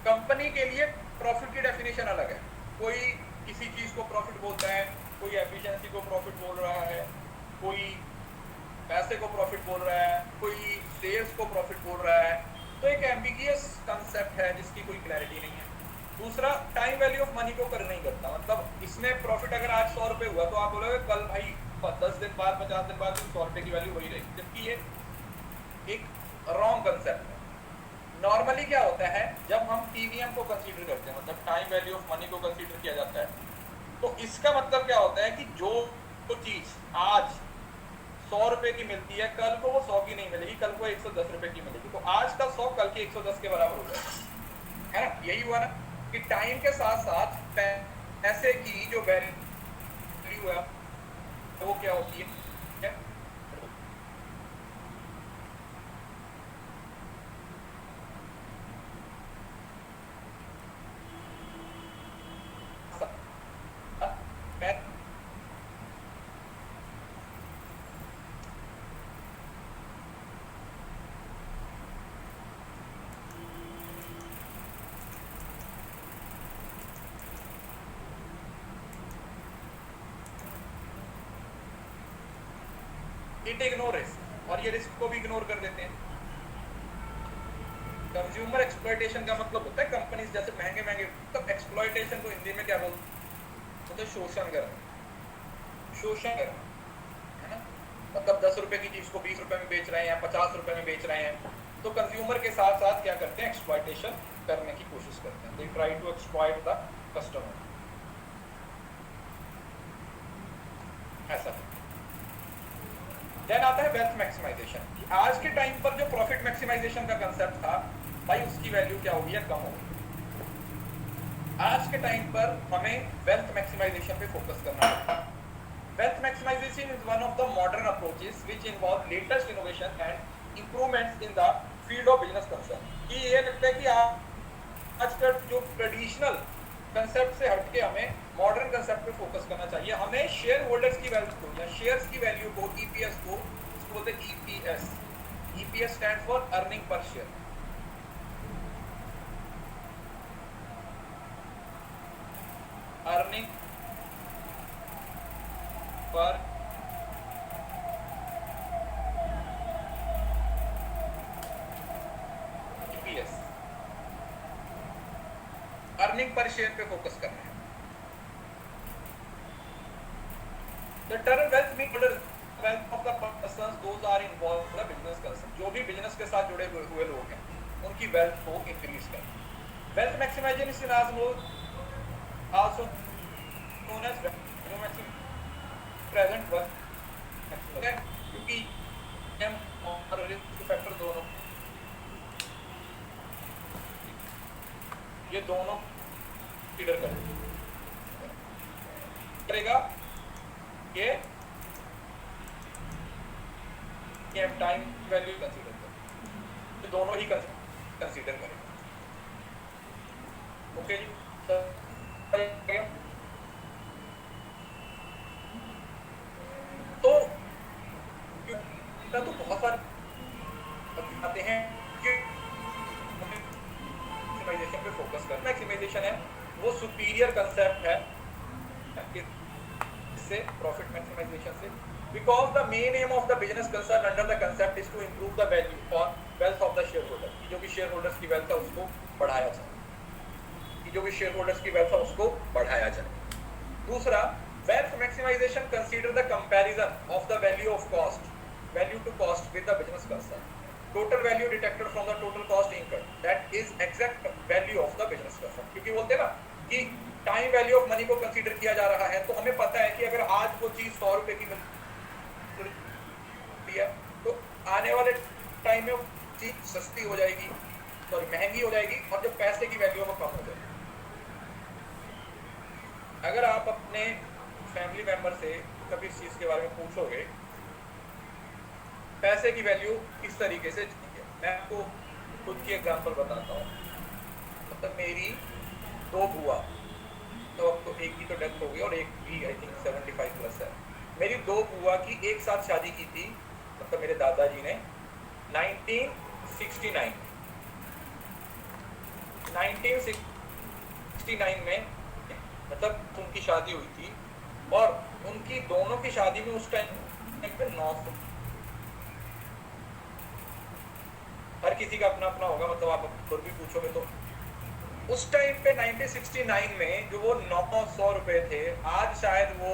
कंपनी के लिए प्रॉफिट की डेफिनेशन अलग है। कोई किसी चीज को प्रॉफिट बोलता है, कोई एफिशिएंसी को प्रॉफिट बोल रहा है, कोई पैसे को प्रॉफिट बोल रहा है, कोई सेल्स को प्रॉफिट बोल रहा है। तो एक एम्बिगियस कंसेप्ट है जिसकी कोई क्लैरिटी नहीं है। दूसरा, टाइम वैल्यू ऑफ मनी को कर नहीं करता, मतलब इसमें प्रॉफिट अगर आज 100 रुपए हुआ तो आप बोलोगे कल भाई 10 दिन बाद 50 दिन बाद 100 रुपए की वैल्यू वही रहेगी, जबकि ये एक रॉन्ग कंसेप्ट है। नॉर्मली क्या होता है, जब हम टीवीएम को कंसीडर करते हैं, मतलब टाइम वैल्यू ऑफ मनी को कंसीडर किया जाता है, तो इसका मतलब क्या होता है कि जो चीज आज 100 रुपए की मिलती है, कल को वो 100 की नहीं मिलेगी, कल को 110 रुपए की मिलेगी, तो आज का 100 कल के 110 के बराबर हो जाएगा, है ना? यही हुआ ना कि टाइम के साथ साथ पैसे की जो वैल्यू है वो क्या होती है, इट इग्नोर रिस्क, और ये रिस्क को भी इग्नोर कर देते हैं। कंज्यूमर एक्सप्लॉयटेशन का मतलब होता है कंपनीज जैसे महंगे महंगे, मतलब एक्सप्लॉयटेशन को हिंदी में क्या बोलते हैं? शोषण करना, शोषण करना, है ना? मतलब 10 रुपए की चीज को 20 रुपए में बेच रहे हैं, 50 रुपए में बेच रहे हैं, तो कंज्यूमर के साथ साथ क्या करते हैं? एक्सप्लॉयटेशन करने की कोशिश करते हैं। They try to exploit the customer, ऐसा है। देन आता है वेल्थ मैक्सिमाइजेशन। आज के टाइम पर जो प्रॉफिट मैक्सिमाइजेशन का कंसेप्ट था भाई, उसकी वैल्यू क्या होगी या कम होगी। आज के टाइम पर हमें वेल्थ मैक्सिमाइजेशन पे फोकस करना है। Wealth maximization is one of the modern approaches which involve latest innovation and improvements in the field of business concern. कि ये लगता है कि आज का जो ट्रेडिशनल कंसेप्ट से हटके हमें मॉडर्न कंसेप्ट पे फोकस करना चाहिए। हमें शेयर होल्डर्स की वैल्यू को या शेयर्स की वैल्यू को, ईपीएस को, इसको बोलते हैं EPS. EPS stand for earning per share. Earning per EPS, earning per share पे फोकस करना है। The term wealth means wealth of the persons those are involved in the business concern। जो भी बिजनेस के साथ जुड़े हुए लोग हैं, उनकी वेल्थ को इंक्रीज करना। Wealth maximization is also known as value maximization present worth, क्योंकि एम और रिस्क फैक्टर दोनों, ये दोनों कंसीडर करेगा ये टाइम वैल्यू कंसीडर करें, तो दोनों ही कंसीडर करें। ओके जी, तो बहुत सारे आते हैं कि मैक्सिमाइजेशन पे फोकस करना। मैक्सिमाइजेशन है वो सुपीरियर कंसेप्ट है से प्रॉफिट मैक्सिमाइजेशन से, because the main aim of the business concern under the concept is to improve the value or wealth of the shareholder। कि जो भी शेयर होल्डर्स की वेल्थ है उसको बढ़ाया जाए, कि जो भी शेयर होल्डर्स की वेल्थ है उसको बढ़ाया जाए। दूसरा, wealth maximization consider the comparison of the value of cost value to cost with the business person. Total value deducted from the total cost incurred, that is exact value of the business person. क्योंकि बोलते हैं ना कि time value of money को consider किया जा रहा है, तो हमें पता है कि अगर आज वो चीज 100 रुपए की मिलती है तो आने वाले टाइम में वो चीज सस्ती हो जाएगी, सॉरी महंगी हो जाएगी, और जब पैसे की वैल्यू है वो कम हो जाएगी। अगर आप अपने फैमिली मेंबर से कभी इस चीज के बारे में पूछोगे, पैसे की वैल्यू किस तरीके से चलती है, मैं आपको खुद की एग्जांपल बताता हूँ। मतलब मेरी 2 बुआ, तो अब तो एक की तो डेथ हो गई और एक भी आई थिंक 75 प्लस है। मेरी 2 बुआ की एक साथ शादी की थी, मतलब मेरे दादाजी ने 1969 में मतलब उनकी शादी हुई थी, और उनकी दोनों की शादी में उस टाइम पे 900, हर किसी का अपना अपना होगा, मतलब आप खुद भी पूछोगे तो उस टाइम पे 1969 में जो वो 900 रुपए थे, आज शायद वो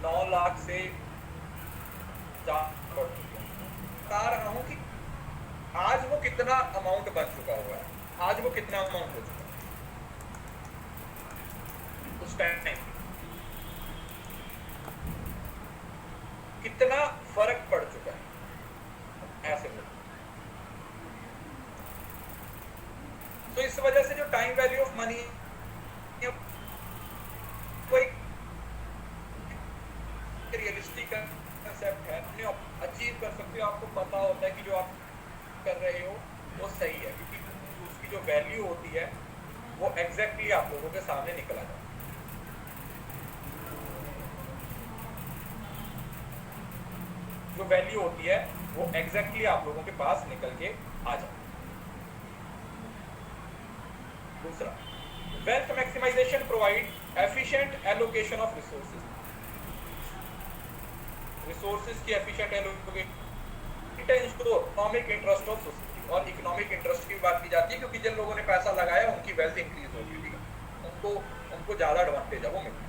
9 लाख से बता रहा हूं कि आज वो कितना अमाउंट बन चुका हुआ है, आज वो कितना अमाउंट हो चुका है उस टाइम, कितना फर्क पड़ चुका है, ऐसे बोल। तो इस वजह से जो टाइम वैल्यू ऑफ मनी कोई रियलिस्टिक कंसेप्ट है, अपने अचीव कर सकते हो, आपको पता होता है कि जो आप कर रहे हो वो सही है, क्योंकि उसकी जो वैल्यू होती है वो एग्जैक्टली आप लोगों के सामने निकल आ जाती है। जो वैल्यू होती है वो एग्जैक्टली आप लोगों के पास निकल के आ जाती है। दूसरा, wealth maximization provide efficient allocation of resources. Resources की efficient allocation economic interest of society, और इकोनॉमिक इंटरेस्ट की बात की जाती है क्योंकि जिन लोगों ने पैसा लगाया उनकी वेल्थ इंक्रीज होगी, ठीक है, उनको ज्यादा एडवांटेज है वो मिलता है।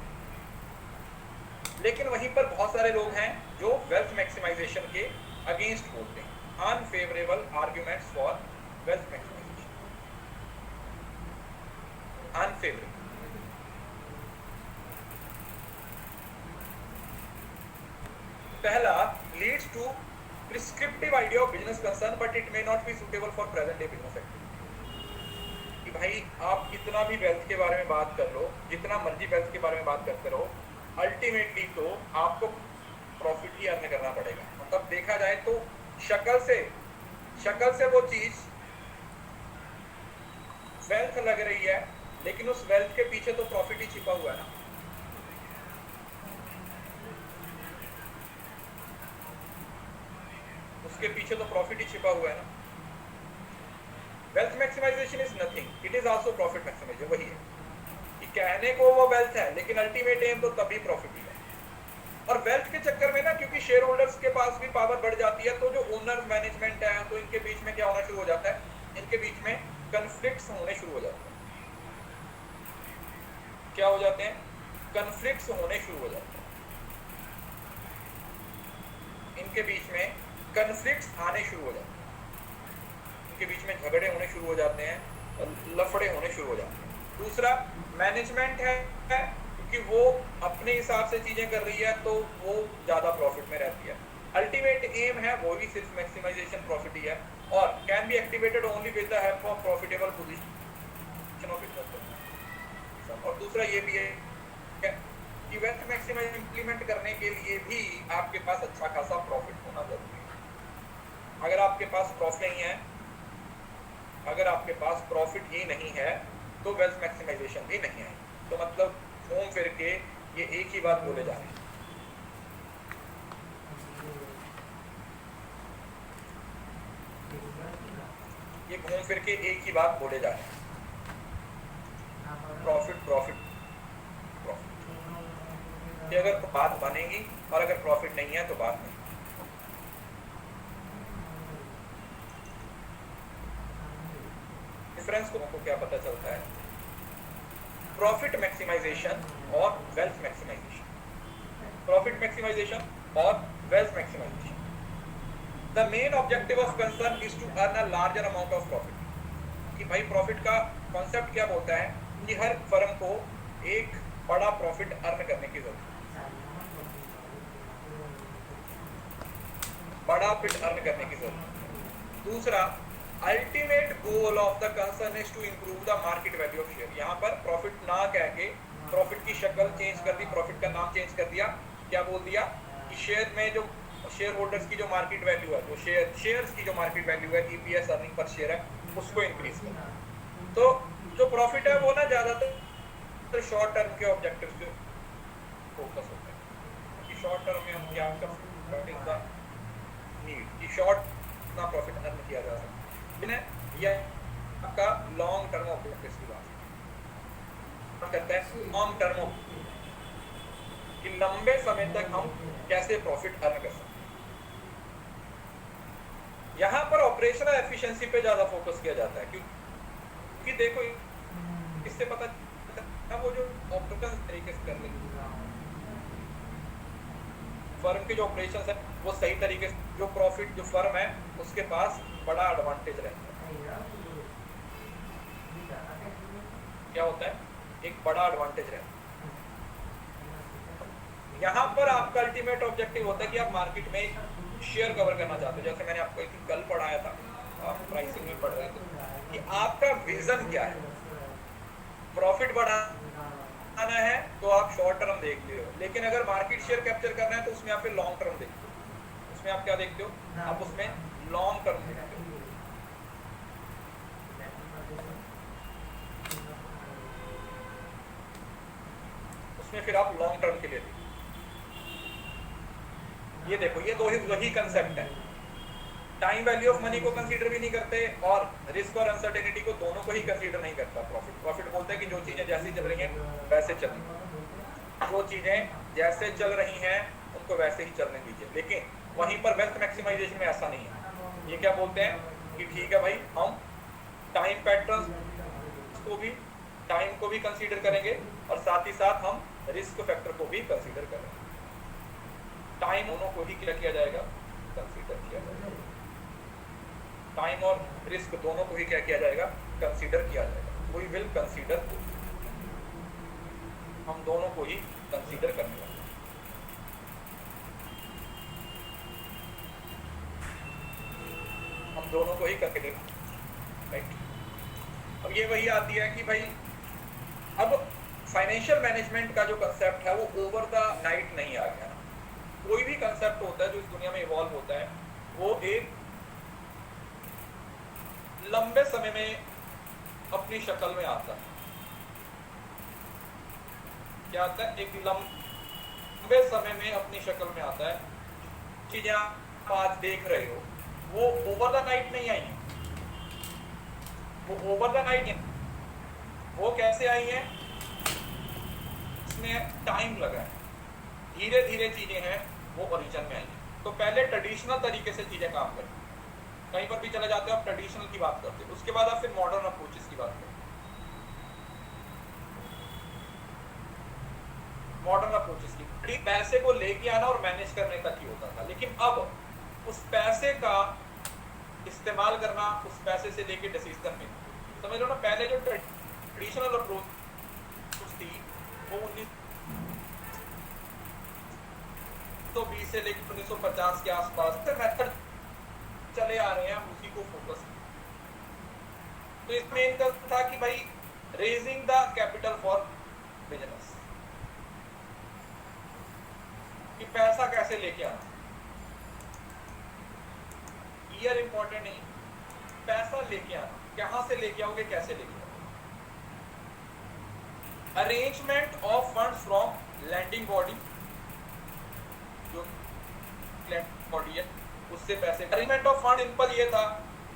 लेकिन वहीं पर बहुत सारे लोग हैं जो वेल्थ मैक्सिमाइजेशन के अगेंस्ट बोलते हैं, unfavourable arguments for wealth maximization, unfavourable. पहला, leads to prescriptive idea of business concern but it may not be suitable for present day business activity. कि भाई आप कितना भी वेल्थ के बारे में बात कर लो, जितना मर्जी वेल्थ के बारे में बात करते रहो, अल्टीमेटली तो आपको प्रॉफिट ही अर्न करना पड़ेगा। मतलब देखा जाए तो शक्ल से वो चीज वेल्थ लग रही है, लेकिन उस वेल्थ के पीछे तो प्रॉफिट ही छिपा हुआ है ना। उसके पीछे तो प्रॉफिट ही छिपा हुआ है ना। Wealth maximization is nothing, it is also profit maximization. वही है कि कहने को वो वेल्थ है, लेकिन अल्टीमेट एम तो तभी प्रॉफिट ही है। और वेल्थ के चक्कर में ना, क्योंकि शेयर होल्डर्स के पास भी पावर बढ़ जाती है, तो जो ओनर मैनेजमेंट है, तो इनके बीच में क्या होना शुरू हो जाता है, इनके बीच में कन्फ्लिक्ट्स होने शुरू हो जाते हैं। क्या हो जाते हैं? कन्फ्लिक्ट्स होने शुरू हो जाते हैं। इनके बीच में कन्फ्लिक्ट्स आने शुरू हो जाते हैं, इनके बीच में झगड़े होने शुरू हो जाते हैं, लफड़े होने शुरू हो जाते हैं। दूसरा, मैनेजमेंट है, क्योंकि वो अपने हिसाब से चीजें कर रही है तो वो ज्यादा प्रॉफिट में रहती है। अल्टीमेट एम है वो भी सिर्फ मैक्सिमाइजेशन प्रॉफिट ही है, और can be activated only with the help of profitable position of business. और दूसरा ये भी है कि वेल्थ मैक्सिमाइज इंप्लीमेंट करने के लिए भी आपके पास अच्छा खासा प्रॉफिट होना जरूरी है। अगर आपके पास प्रॉफिट ही नहीं है तो वेल्थ मैक्सिमाइजेशन भी नहीं है। तो मतलब घूम फिर के ये एक ही बात बोले जा रहे हैं। ये घूम फिर के एक ही बात बोले जा रहे हैं, प्रॉफिट प्रॉफिट प्रॉफिट। कि अगर बात बनेगी और अगर प्रॉफिट नहीं है तो बात नहीं। डिफरेंस को क्या पता चलता है? प्रॉफिट मैक्सिमाइजेशन और वेल्थ मैक्सिमाइजेशन, प्रॉफिट मैक्सिमाइजेशन और wealth maximization. The main objective of concern is to earn a larger amount of profit. कि भाई प्रॉफिट का कॉन्सेप्ट क्या बोलता है कि हर फर्म को एक बड़ा प्रॉफिट अर्न करने की जरूरत है, बड़ा प्रॉफिट अर्न करने की जरूरत है। दूसरा, ultimate goal of the concern is to improve the market value of share. यहाँ पर प्रॉफिट ना कह के प्रॉफिट की शक्ल चेंज कर दी, प्रॉफिट का नाम चेंज कर दिया। क्या बोल दिया कि शेयर में जो शेयर होल्डर्स की जो मार्केट वैल्यू है, जो शेयर्स की जो मार्केट वैल्यू है, ईपीएस अर्निंग पर शेयर है, उसको इंक्रीज करना। तो जो प्रॉफिट है वो ना ज्यादातर शॉर्ट टर्म के ऑब्जेक्टिव्स पे फोकस होता है कि शॉर्ट टर्म में हम क्या कर सकते हैं, नीड कि शॉर्ट ना प्रॉफिट अर्न किया जा सकता है। यह आपका लॉन्ग टर्म ऑब्जेक्टिव्स की बात करता है। लॉन्ग टर्म कि लंबे समय तक हम कैसे प्रॉफिट अर्न कर सकते हैं। यहाँ पर ऑपरेशनल एफिशिएंसी पे ज्यादा फोकस किया जाता है क्योंकि देखो इससे पता चलता है वो जो ऑपरेशन तरीके से कर लेंगे, फर्म के जो ऑपरेशन है वो सही तरीके से, जो प्रॉफिट जो फर्म है उसके पास बड़ा एडवांटेज रहता है। क्या होता है, एक बड़ा एडवांटेज रहता है। यहाँ पर आपका अल्टीमेट ऑब्जेक्टिव होता है कि आप मार्केट में शेयर कवर करना चाहते हो। जैसे मैंने आपको एक कल पढ़ाया था, आप प्राइसिंग में पढ़ रहे थे कि आपका विजन क्या है। प्रॉफिट बढ़ाना है तो आप शॉर्ट टर्म देखते हो, लेकिन अगर मार्केट शेयर कैप्चर करना है तो उसमें आप फिर लॉन्ग टर्म देखते हो। उसमें आप क्या देखते हो, आप उसमें लॉन्ग टर्म देखते हो। उसमें फिर आप लॉन्ग टर्म के लिए देखते हो। ये देखो, ये दो ही वही कंसेप्ट है। टाइम वैल्यू ऑफ मनी को कंसीडर भी नहीं करते और रिस्क और अनसर्टेनिटी को, दोनों को ही कंसीडर नहीं करता प्रॉफिट बोलता है कि जो चीजें जैसी चल रही हैं वैसे चलें, जो चीजें जैसे चल रही हैं उनको वैसे ही चलने दीजिए। लेकिन वहीं पर वेल्थ मैक्सिमाइजेशन में ऐसा नहीं है। ये क्या बोलते हैं कि ठीक है भाई, हम टाइम पैटर्न को भी, टाइम को भी कंसीडर करेंगे और साथ ही साथ हम रिस्क फैक्टर को भी कंसीडर करेंगे। टाइम दोनों को ही क्या किया जाएगा, कंसीडर किया जाएगा। टाइम और रिस्क दोनों को ही क्या किया जाएगा, कंसीडर किया जाएगा। वी विल कंसीडर, हम दोनों को ही कंसीडर करने वाले। हम दोनों को ही कंसीडर, राइट। अब ये वही आती है कि भाई अब फाइनेंशियल मैनेजमेंट का जो कंसेप्ट है वो ओवर द नाइट नहीं आ गया। कोई भी कंसेप्ट होता है जो इस दुनिया में इवॉल्व होता है वो एक लंबे समय में अपनी शक्ल में आता है। क्या आता है, एक लंबे समय में अपनी शक्ल में आता है। चीजें आप आज देख रहे हो वो ओवर द नाइट नहीं आई है, वो ओवर द नाइट है। वो कैसे आई है, इसमें टाइम लगा है, धीरे धीरे चीजें हैं वो ओरिजिन में आई है। तो पहले ट्रेडिशनल तरीके से चीजें काम करती, कहीं पर भी चले जाते हो आप ट्रेडिशनल की बात करते हो, उसके बाद आप फिर मॉडर्न अप्रोचेस की बात करते हो। मॉडर्न अप्रोचेस की पैसे को लेके आना और मैनेज करने तक ही होता था, लेकिन अब उस पैसे का इस्तेमाल करना, उस पैसे से लेके डिसीजन में, समझ लो ना। पहले जो ट्रेडिशनल अप्रोच थी वो 1920 से लेकर 1950 के आसपास से मेथड चले आ रहे हैं, हम उसी को फोकस। तो इसमें इनका था कि भाई raising the capital for business, कि पैसा कैसे लेके आना। ईयर इंपॉर्टेंट नहीं, पैसा लेके आना, कहां से लेके आओगे, कैसे लेके आओगे। Arrangement of funds from lending body, जो बॉडी है उससे पैसे। अरेंजमेंट ऑफ फंड सिंपल ये था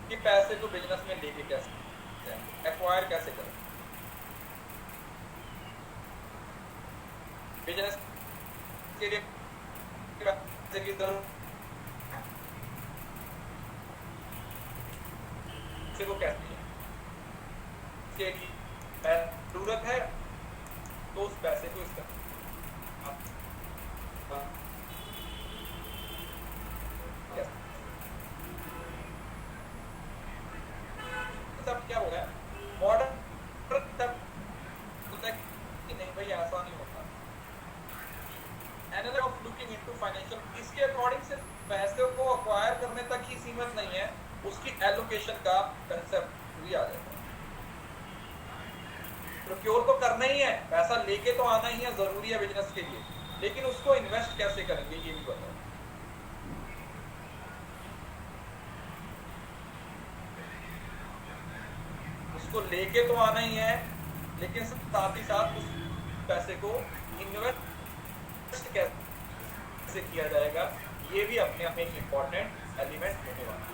कि पैसे को बिजनेस में लेके कैसे एक्वायर कैसे करें, बिजनेस के लिए पैसे की जरूरत को कैसे के लिए जरूरत है तो उस पैसे को इसका सिक्योर तो करना ही है, पैसा लेके तो आना ही है, जरूरी है बिजनेस के लिए, लेकिन उसको इन्वेस्ट कैसे करेंगे ये भी बताओ। उसको लेके तो आना ही है, लेकिन साथ ही साथ उस पैसे को इन्वेस्ट कैसे किया जाएगा, ये भी अपने आप में एक इंपॉर्टेंट एलिमेंट होने वाला है।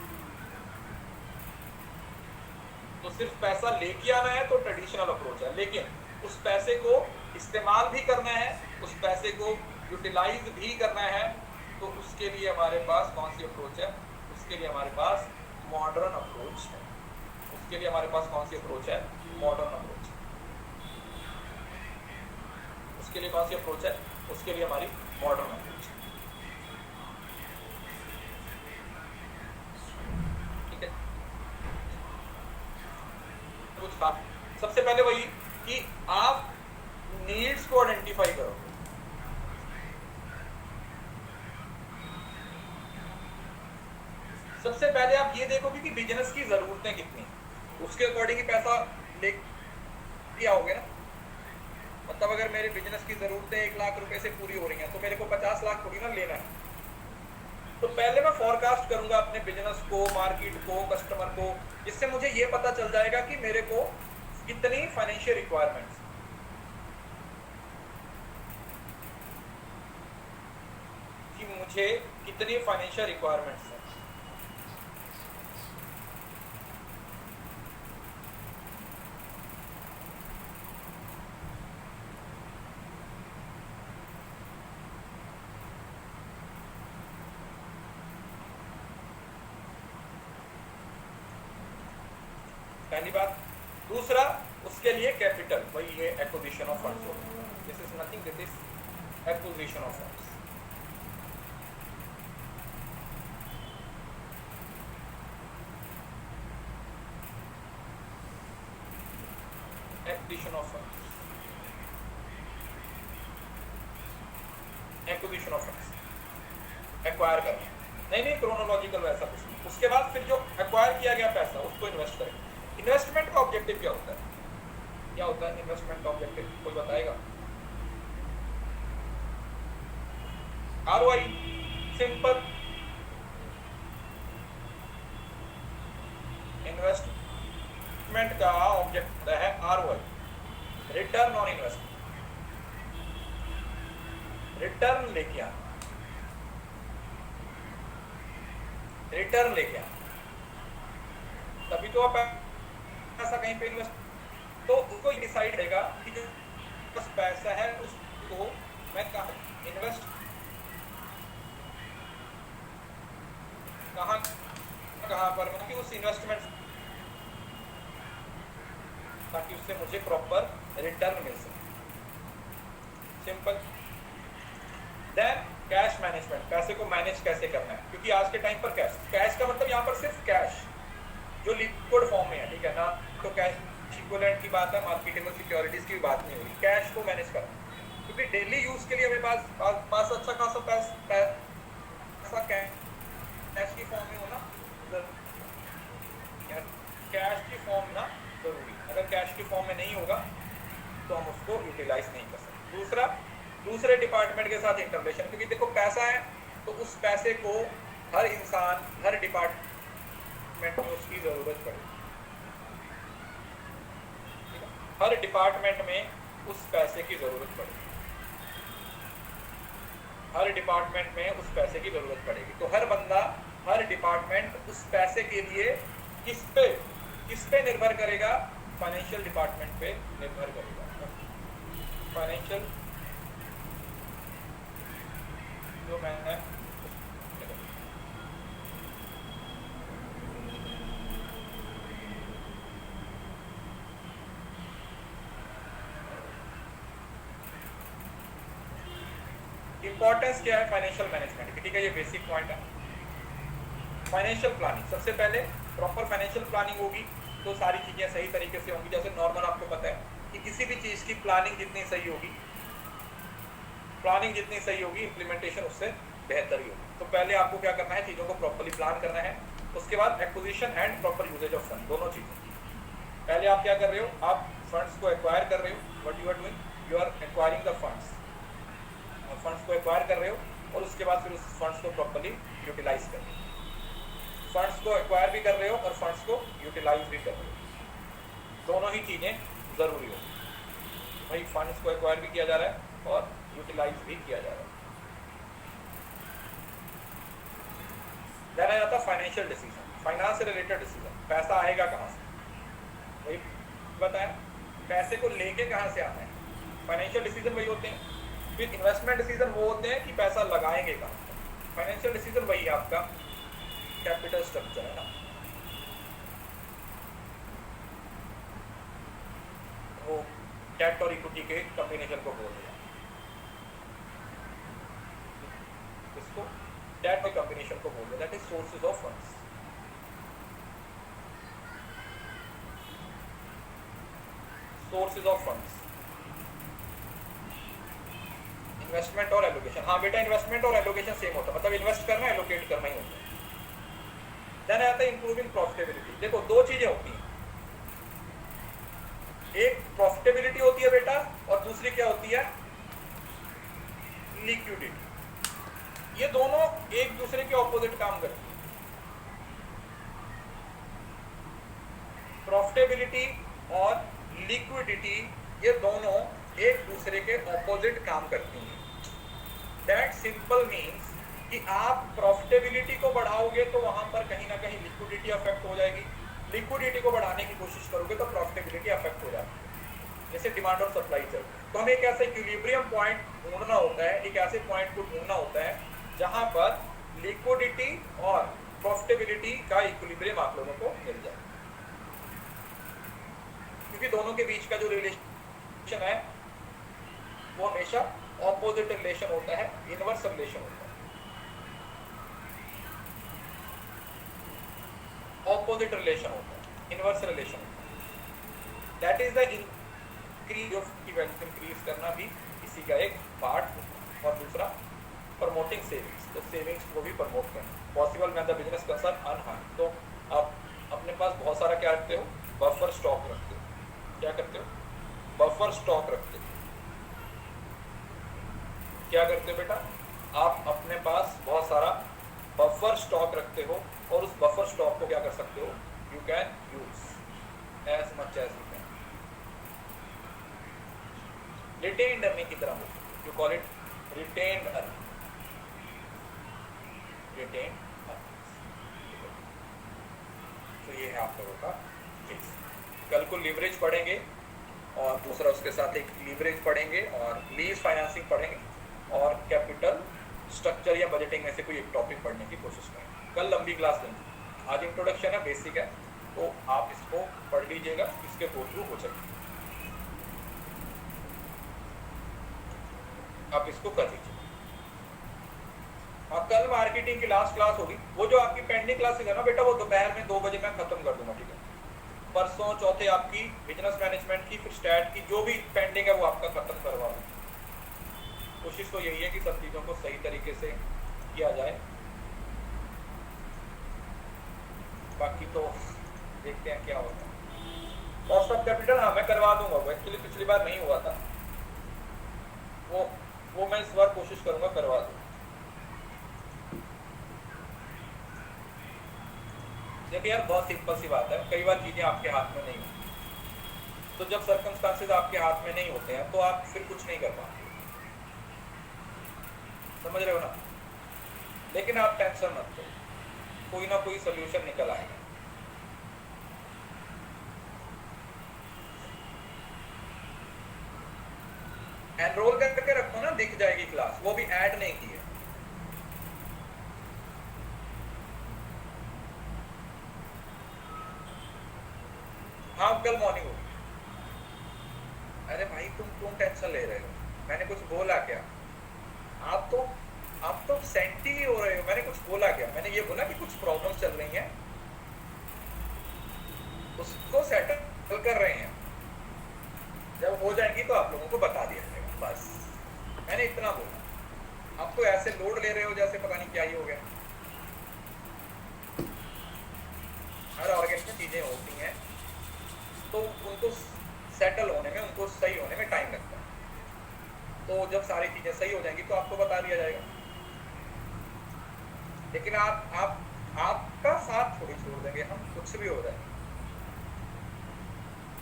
तो सिर्फ पैसा लेके आना है तो ट्रेडिशनल अप्रोच है, लेकिन उस पैसे को इस्तेमाल भी करना है, उस पैसे को यूटिलाइज भी करना है, तो उसके लिए हमारे पास कौन सी अप्रोच है? उसके लिए हमारे पास मॉडर्न अप्रोच है। उसके लिए हमारे पास कौन सी अप्रोच है? Modern approach. उसके लिए कौन सी अप्रोच है? उसके लिए हमारी मॉडर्न अप्रोच। ठीक है, कुछ बात सबसे पहले वही कि आप नीड्स को आइडेंटिफाई करो। सबसे पहले आप ये देखोगे कि बिजनेस की जरूरतें कितनी, उसके अकॉर्डिंग ही पैसा ले आओगे ना। मतलब अगर मेरे बिजनेस की जरूरतें 1 लाख रुपए से पूरी हो रही हैं तो मेरे को 50 लाख थोड़ी ना लेना है। तो पहले मैं फॉरकास्ट करूंगा अपने बिजनेस को, मार्केट को, कस्टमर को, जिससे मुझे ये पता चल जाएगा कि मेरे को कितनी फाइनेंशियल रिक्वायरमेंट्स, कि मुझे कितनी फाइनेंशियल रिक्वायरमेंट्स है। पहली बात। दूसरा, उसके लिए कैपिटल, वही है acquisition of funds. This is nothing, this is acquisition of funds. Acquisition of funds, acquisition of funds, acquire करना। नहीं क्रोनोलॉजिकल वैसा कुछ नहीं। उसके बाद फिर जो एक्वायर किया गया पैसा उसको इन्वेस्ट करेंगे। इन्वेस्टमेंट का ऑब्जेक्टिव क्या होता है? क्या होता है इन्वेस्टमेंट का ऑब्जेक्टिव? कोई बताएगा? ROI, simple. इन्वेस्टमेंट का ऑब्जेक्ट है ROI, return on investment. Return लेके आना, रिटर्न लेके आना, तभी तो आप पैसा कहीं पे इन्वेस्ट, तो उसको डिसाइड करेगा कि जो बस पैसा है उसको मैं कहाँ इन्वेस्ट, कहाँ पर, कि उस इन्वेस्टमेंट, ताकि उससे मुझे प्रॉपर रिटर्न मिल सके। सिंपल। देन कैश मैनेजमेंट, पैसे को मैनेज कैसे करना है, क्योंकि आज के टाइम पर कैश का मतलब यहाँ पर सिर्फ कैश जो लिक्विड फॉर्म में है, ठीक है ना, तो कैश इक्विवेलेंट की बात है, मार्केटेबल सिक्योरिटीज की भी बात नहीं हुई। कैश को मैनेज करना, क्योंकि डेली यूज के लिए हमें पास अच्छा खासा पैसा कैश की फॉर्म में होना, कैश की फॉर्म ना जरूरी। अगर कैश की फॉर्म में नहीं होगा तो हम उसको यूटिलाइज नहीं कर सकते। दूसरा, दूसरे डिपार्टमेंट के साथ इंटरलेशन, क्योंकि देखो पैसा है तो उस पैसे को हर इंसान, हर डिपार्टमेंट में उसकी जरूरत पड़ेगी। हर डिपार्टमेंट में उस पैसे की जरूरत पड़ेगी, हर डिपार्टमेंट में उस पैसे की जरूरत पड़ेगी। तो हर बंदा, हर डिपार्टमेंट उस पैसे के लिए किस पे निर्भर करेगा? फाइनेंशियल डिपार्टमेंट पे निर्भर करेगा। फाइनेंशियल जो मैंने इंपॉर्टेंस क्या है फाइनेंशियल मैनेजमेंट की, ठीक है, ये बेसिक पॉइंट है। फाइनेंशियल प्लानिंग, सबसे पहले प्रॉपर फाइनेंशियल प्लानिंग होगी तो सारी चीजें सही तरीके से होंगी। जैसे नॉर्मल आपको पता है कि किसी भी चीज की प्लानिंग जितनी सही होगी, प्लानिंग जितनी सही होगी, इम्प्लीमेंटेशन उससे बेहतर ही होगी। तो पहले आपको क्या करना है, चीजों को प्रॉपर्ली प्लान करना है। उसके बाद acquisition and proper usage of fund, दोनों चीजें। पहले आप क्या कर रहे हो, आप फंड्स को एक्वायर कर रहे हो, what you are doing, you are acquiring the funds, और फंड्स को एक्वायर कर रहे हो और उसके बाद फिर उस फंड्स को प्रॉपर्ली यूटिलाइज कर रहे हो। फंड्स को एक्वायर भी कर रहे हो और फंड्स को यूटिलाइज भी कर रहे हो, दोनों ही चीज़ें ज़रूरी हो भाई। फंड्स को एक्वायर भी किया जा रहा है और यूटिलाइज भी किया जा रहा है। देन आ जाता है फाइनेंशियल डिसीजन, फाइनेंस से रिलेटेड डिसीजन, पैसा आएगा कहाँ से, वही बताया, पैसे को लेके कहाँ से आना है। फाइनेंशियल डिसीजन वही होते हैं। फिर इन्वेस्टमेंट डिसीजन वो होते हैं कि पैसा लगाएंगे कहाँ। फाइनेंशियल डिसीजन वही आपका कैपिटल स्ट्रक्चर है ना, वो डेट और इक्विटी के कॉम्बिनेशन को बोल दिया, इसको डेट और कॉम्बिनेशन को बोल दिया, that is sources of funds. Sources of funds, investment और एलोकेशन। हाँ बेटा, इन्वेस्टमेंट और एलोकेशन सेम होता है, मतलब इन्वेस्ट करना एलोकेट करना ही होता है। देन आता है इंप्रूविंग प्रॉफिटेबिलिटी। देखो दो चीजें होती हैं, एक प्रॉफिटेबिलिटी होती है बेटा और दूसरी क्या होती है, लिक्विडिटी। ये दोनों एक दूसरे के ऑपोजिट काम करती है। प्रॉफिटेबिलिटी और लिक्विडिटी ये दोनों एक दूसरे के ऑपोजिट काम करती हैं। दैट सिंपल मीन्स कि आप प्रॉफिटेबिलिटी को बढ़ाओगे तो वहां पर कहीं ना कहीं लिक्विडिटी अफेक्ट हो जाएगी, लिक्विडिटी को बढ़ाने की कोशिश करोगे तो प्रॉफिटेबिलिटी अफेक्ट हो जाती है। जैसे डिमांड और सप्लाई चल, तो हमें एक ऐसा इक्विलिब्रियम पॉइंट ढूंढना होता है, एक ऐसे पॉइंट को ढूंढना होता है जहां पर लिक्विडिटी और प्रॉफिटेबिलिटी का इक्विलिब्रियम आप लोगों को मिल जाए, क्योंकि दोनों के बीच का जो रिलेशन है वो हमेशा ऑपोजिट रिलेशन होता है, इनवर्स रिलेशन होता है, ऑपोजिट रिलेशन होता है, इनवर्स रिलेशन होता है। That is the increase of की वैल्यू इंक्रीज करना भी इसी का एक पार्ट है। और दूसरा प्रमोटिंग सेविंग्स, तो सेविंग्स को भी प्रमोट करना possible when the business concern unharmed. तो आप अपने पास बहुत सारा क्या रखते हो, बफर स्टॉक रखते हो। क्या करते हो, बफर स्टॉक रखते हो। क्या करते हो बेटा, आप अपने पास बहुत सारा बफर स्टॉक रखते हो और उस बफर स्टॉक को क्या कर सकते हो, you can use as much as you can. Retained earning की तरह हो, you call it retained earning, retained earning. तो ये है आप लोगों का केस। कल को लीवरेज पढ़ेंगे और दूसरा उसके साथ एक लीवरेज पढ़ेंगे और लीज फाइनेंसिंग पढ़ेंगे और कैपिटल स्ट्रक्चर या बजटिंग में से कोई एक टॉपिक पढ़ने की कोशिश करें। कल लंबी क्लास लेंगे, आज इंट्रोडक्शन है, बेसिक है, तो आप इसको पढ़ लीजिएगा, इसके गो थ्रू हो जाएगा, आप इसको कर लीजिए। हाँ, कल मार्केटिंग की लास्ट क्लास होगी, वो जो आपकी पेंडिंग क्लासेस है ना बेटा, वो दोपहर में 2 बजे मैं खत्म कर दूंगा, ठीक है। परसों चौथे आपकी बिजनेस मैनेजमेंट की, फिर स्टैट की, जो भी पेंडिंग है वो आपका खत्म करवा दूंगा। कोशिश तो यही है कि सब चीज़ों को सही तरीके से किया जाए, बाकी तो देखते हैं क्या होता है। कॉस्ट ऑफ कैपिटल हाँ मैं करवा दूंगा, वो एक्चुअली पिछली बार नहीं हुआ था, वो मैं इस बार कोशिश करूंगा करवा दूँ। देखिए यार, बहुत सिंपल सी बात है, कई बार चीज़ें आपके हाथ में नहीं होती, तो जब सर्कमस्टांसेस आपके हाथ में नहीं होते हैं तो आप फिर कुछ नहीं कर पाते, समझ रहे हो ना। लेकिन आप टेंशन मत लो, कोई ना कोई सोल्यूशन निकल आएगा। एनरोल करके रखो ना, दिख जाएगी क्लास, वो भी ऐड नहीं की है। हाँ कल मॉर्निंग होगी। अरे भाई तुम क्यों टेंशन ले रहे हो, मैंने कुछ बोला क्या? आप तो सेंटी ही हो रहे हो, मैंने कुछ बोला क्या? मैंने ये बोला कि कुछ प्रॉब्लम्स चल रही हैं, उसको सेटल कर रहे हैं, जब हो जाएंगी तो आप लोगों को बता दिया जाएगा, बस मैंने इतना बोला। आप तो ऐसे लोड ले रहे हो जैसे पता नहीं क्या ही हो गया। हर ऑर्गेनाइजेशन में चीजें होती हैं तो उनको सेटल होने में, उनको सही होने में टाइम लगता है। तो जब सारी चीजें सही हो जाएंगी तो आपको बता दिया जाएगा। लेकिन आपका साथ थोड़ी छोड़ देंगे हम, कुछ भी हो जाए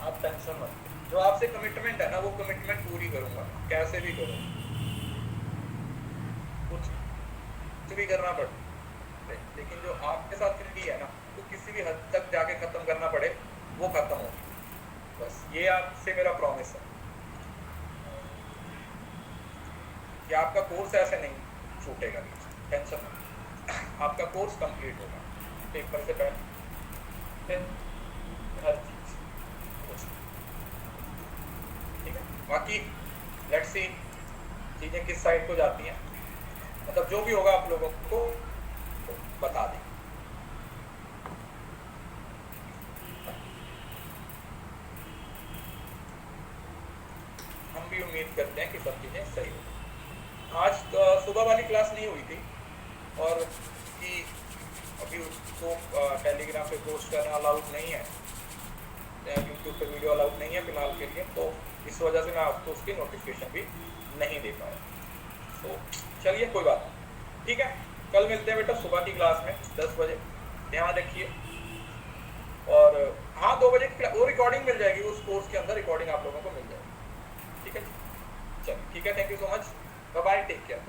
आप टेंशन मत। जो आपसे कमिटमेंट है ना, वो कमिटमेंट पूरी करूंगा, कैसे भी करूंगा, कुछ भी करना पड़े। लेकिन जो आपके साथ फिल्डी है ना, तो किसी भी हद तक जाके खत्म करना पड़े वो खत्म होगी। बस ये आपसे मेरा प्रॉमिस है कि आपका कोर्स ऐसे नहीं छूटेगा, टेंशन नहीं, आपका कोर्स कंप्लीट होगा पेपर से पहले हर चीज। ठीक है, बाकी लेट्स सी चीजें किस साइड को जाती हैं, मतलब जो भी होगा आप लोगों को बता दें। हम भी उम्मीद करते हैं कि सब चीजें सही हो। आज तो सुबह वाली क्लास नहीं हुई थी, और कि अभी उसको टेलीग्राम पे पोस्ट करना अलाउड नहीं है, यूट्यूब पे वीडियो अलाउड नहीं है फिलहाल के लिए, तो इस वजह से मैं आपको उसकी नोटिफिकेशन भी नहीं दे पाया। तो चलिए कोई बात नहीं, ठीक है, कल मिलते हैं बेटा सुबह की क्लास में 10 बजे, ध्यान रखिए। और हाँ 2 बजे वो रिकॉर्डिंग मिल जाएगी, उस कोर्स के अंदर रिकॉर्डिंग आप लोगों को मिल जाएगी। ठीक है, चलिए ठीक है, thank you so much, bye bye, take care.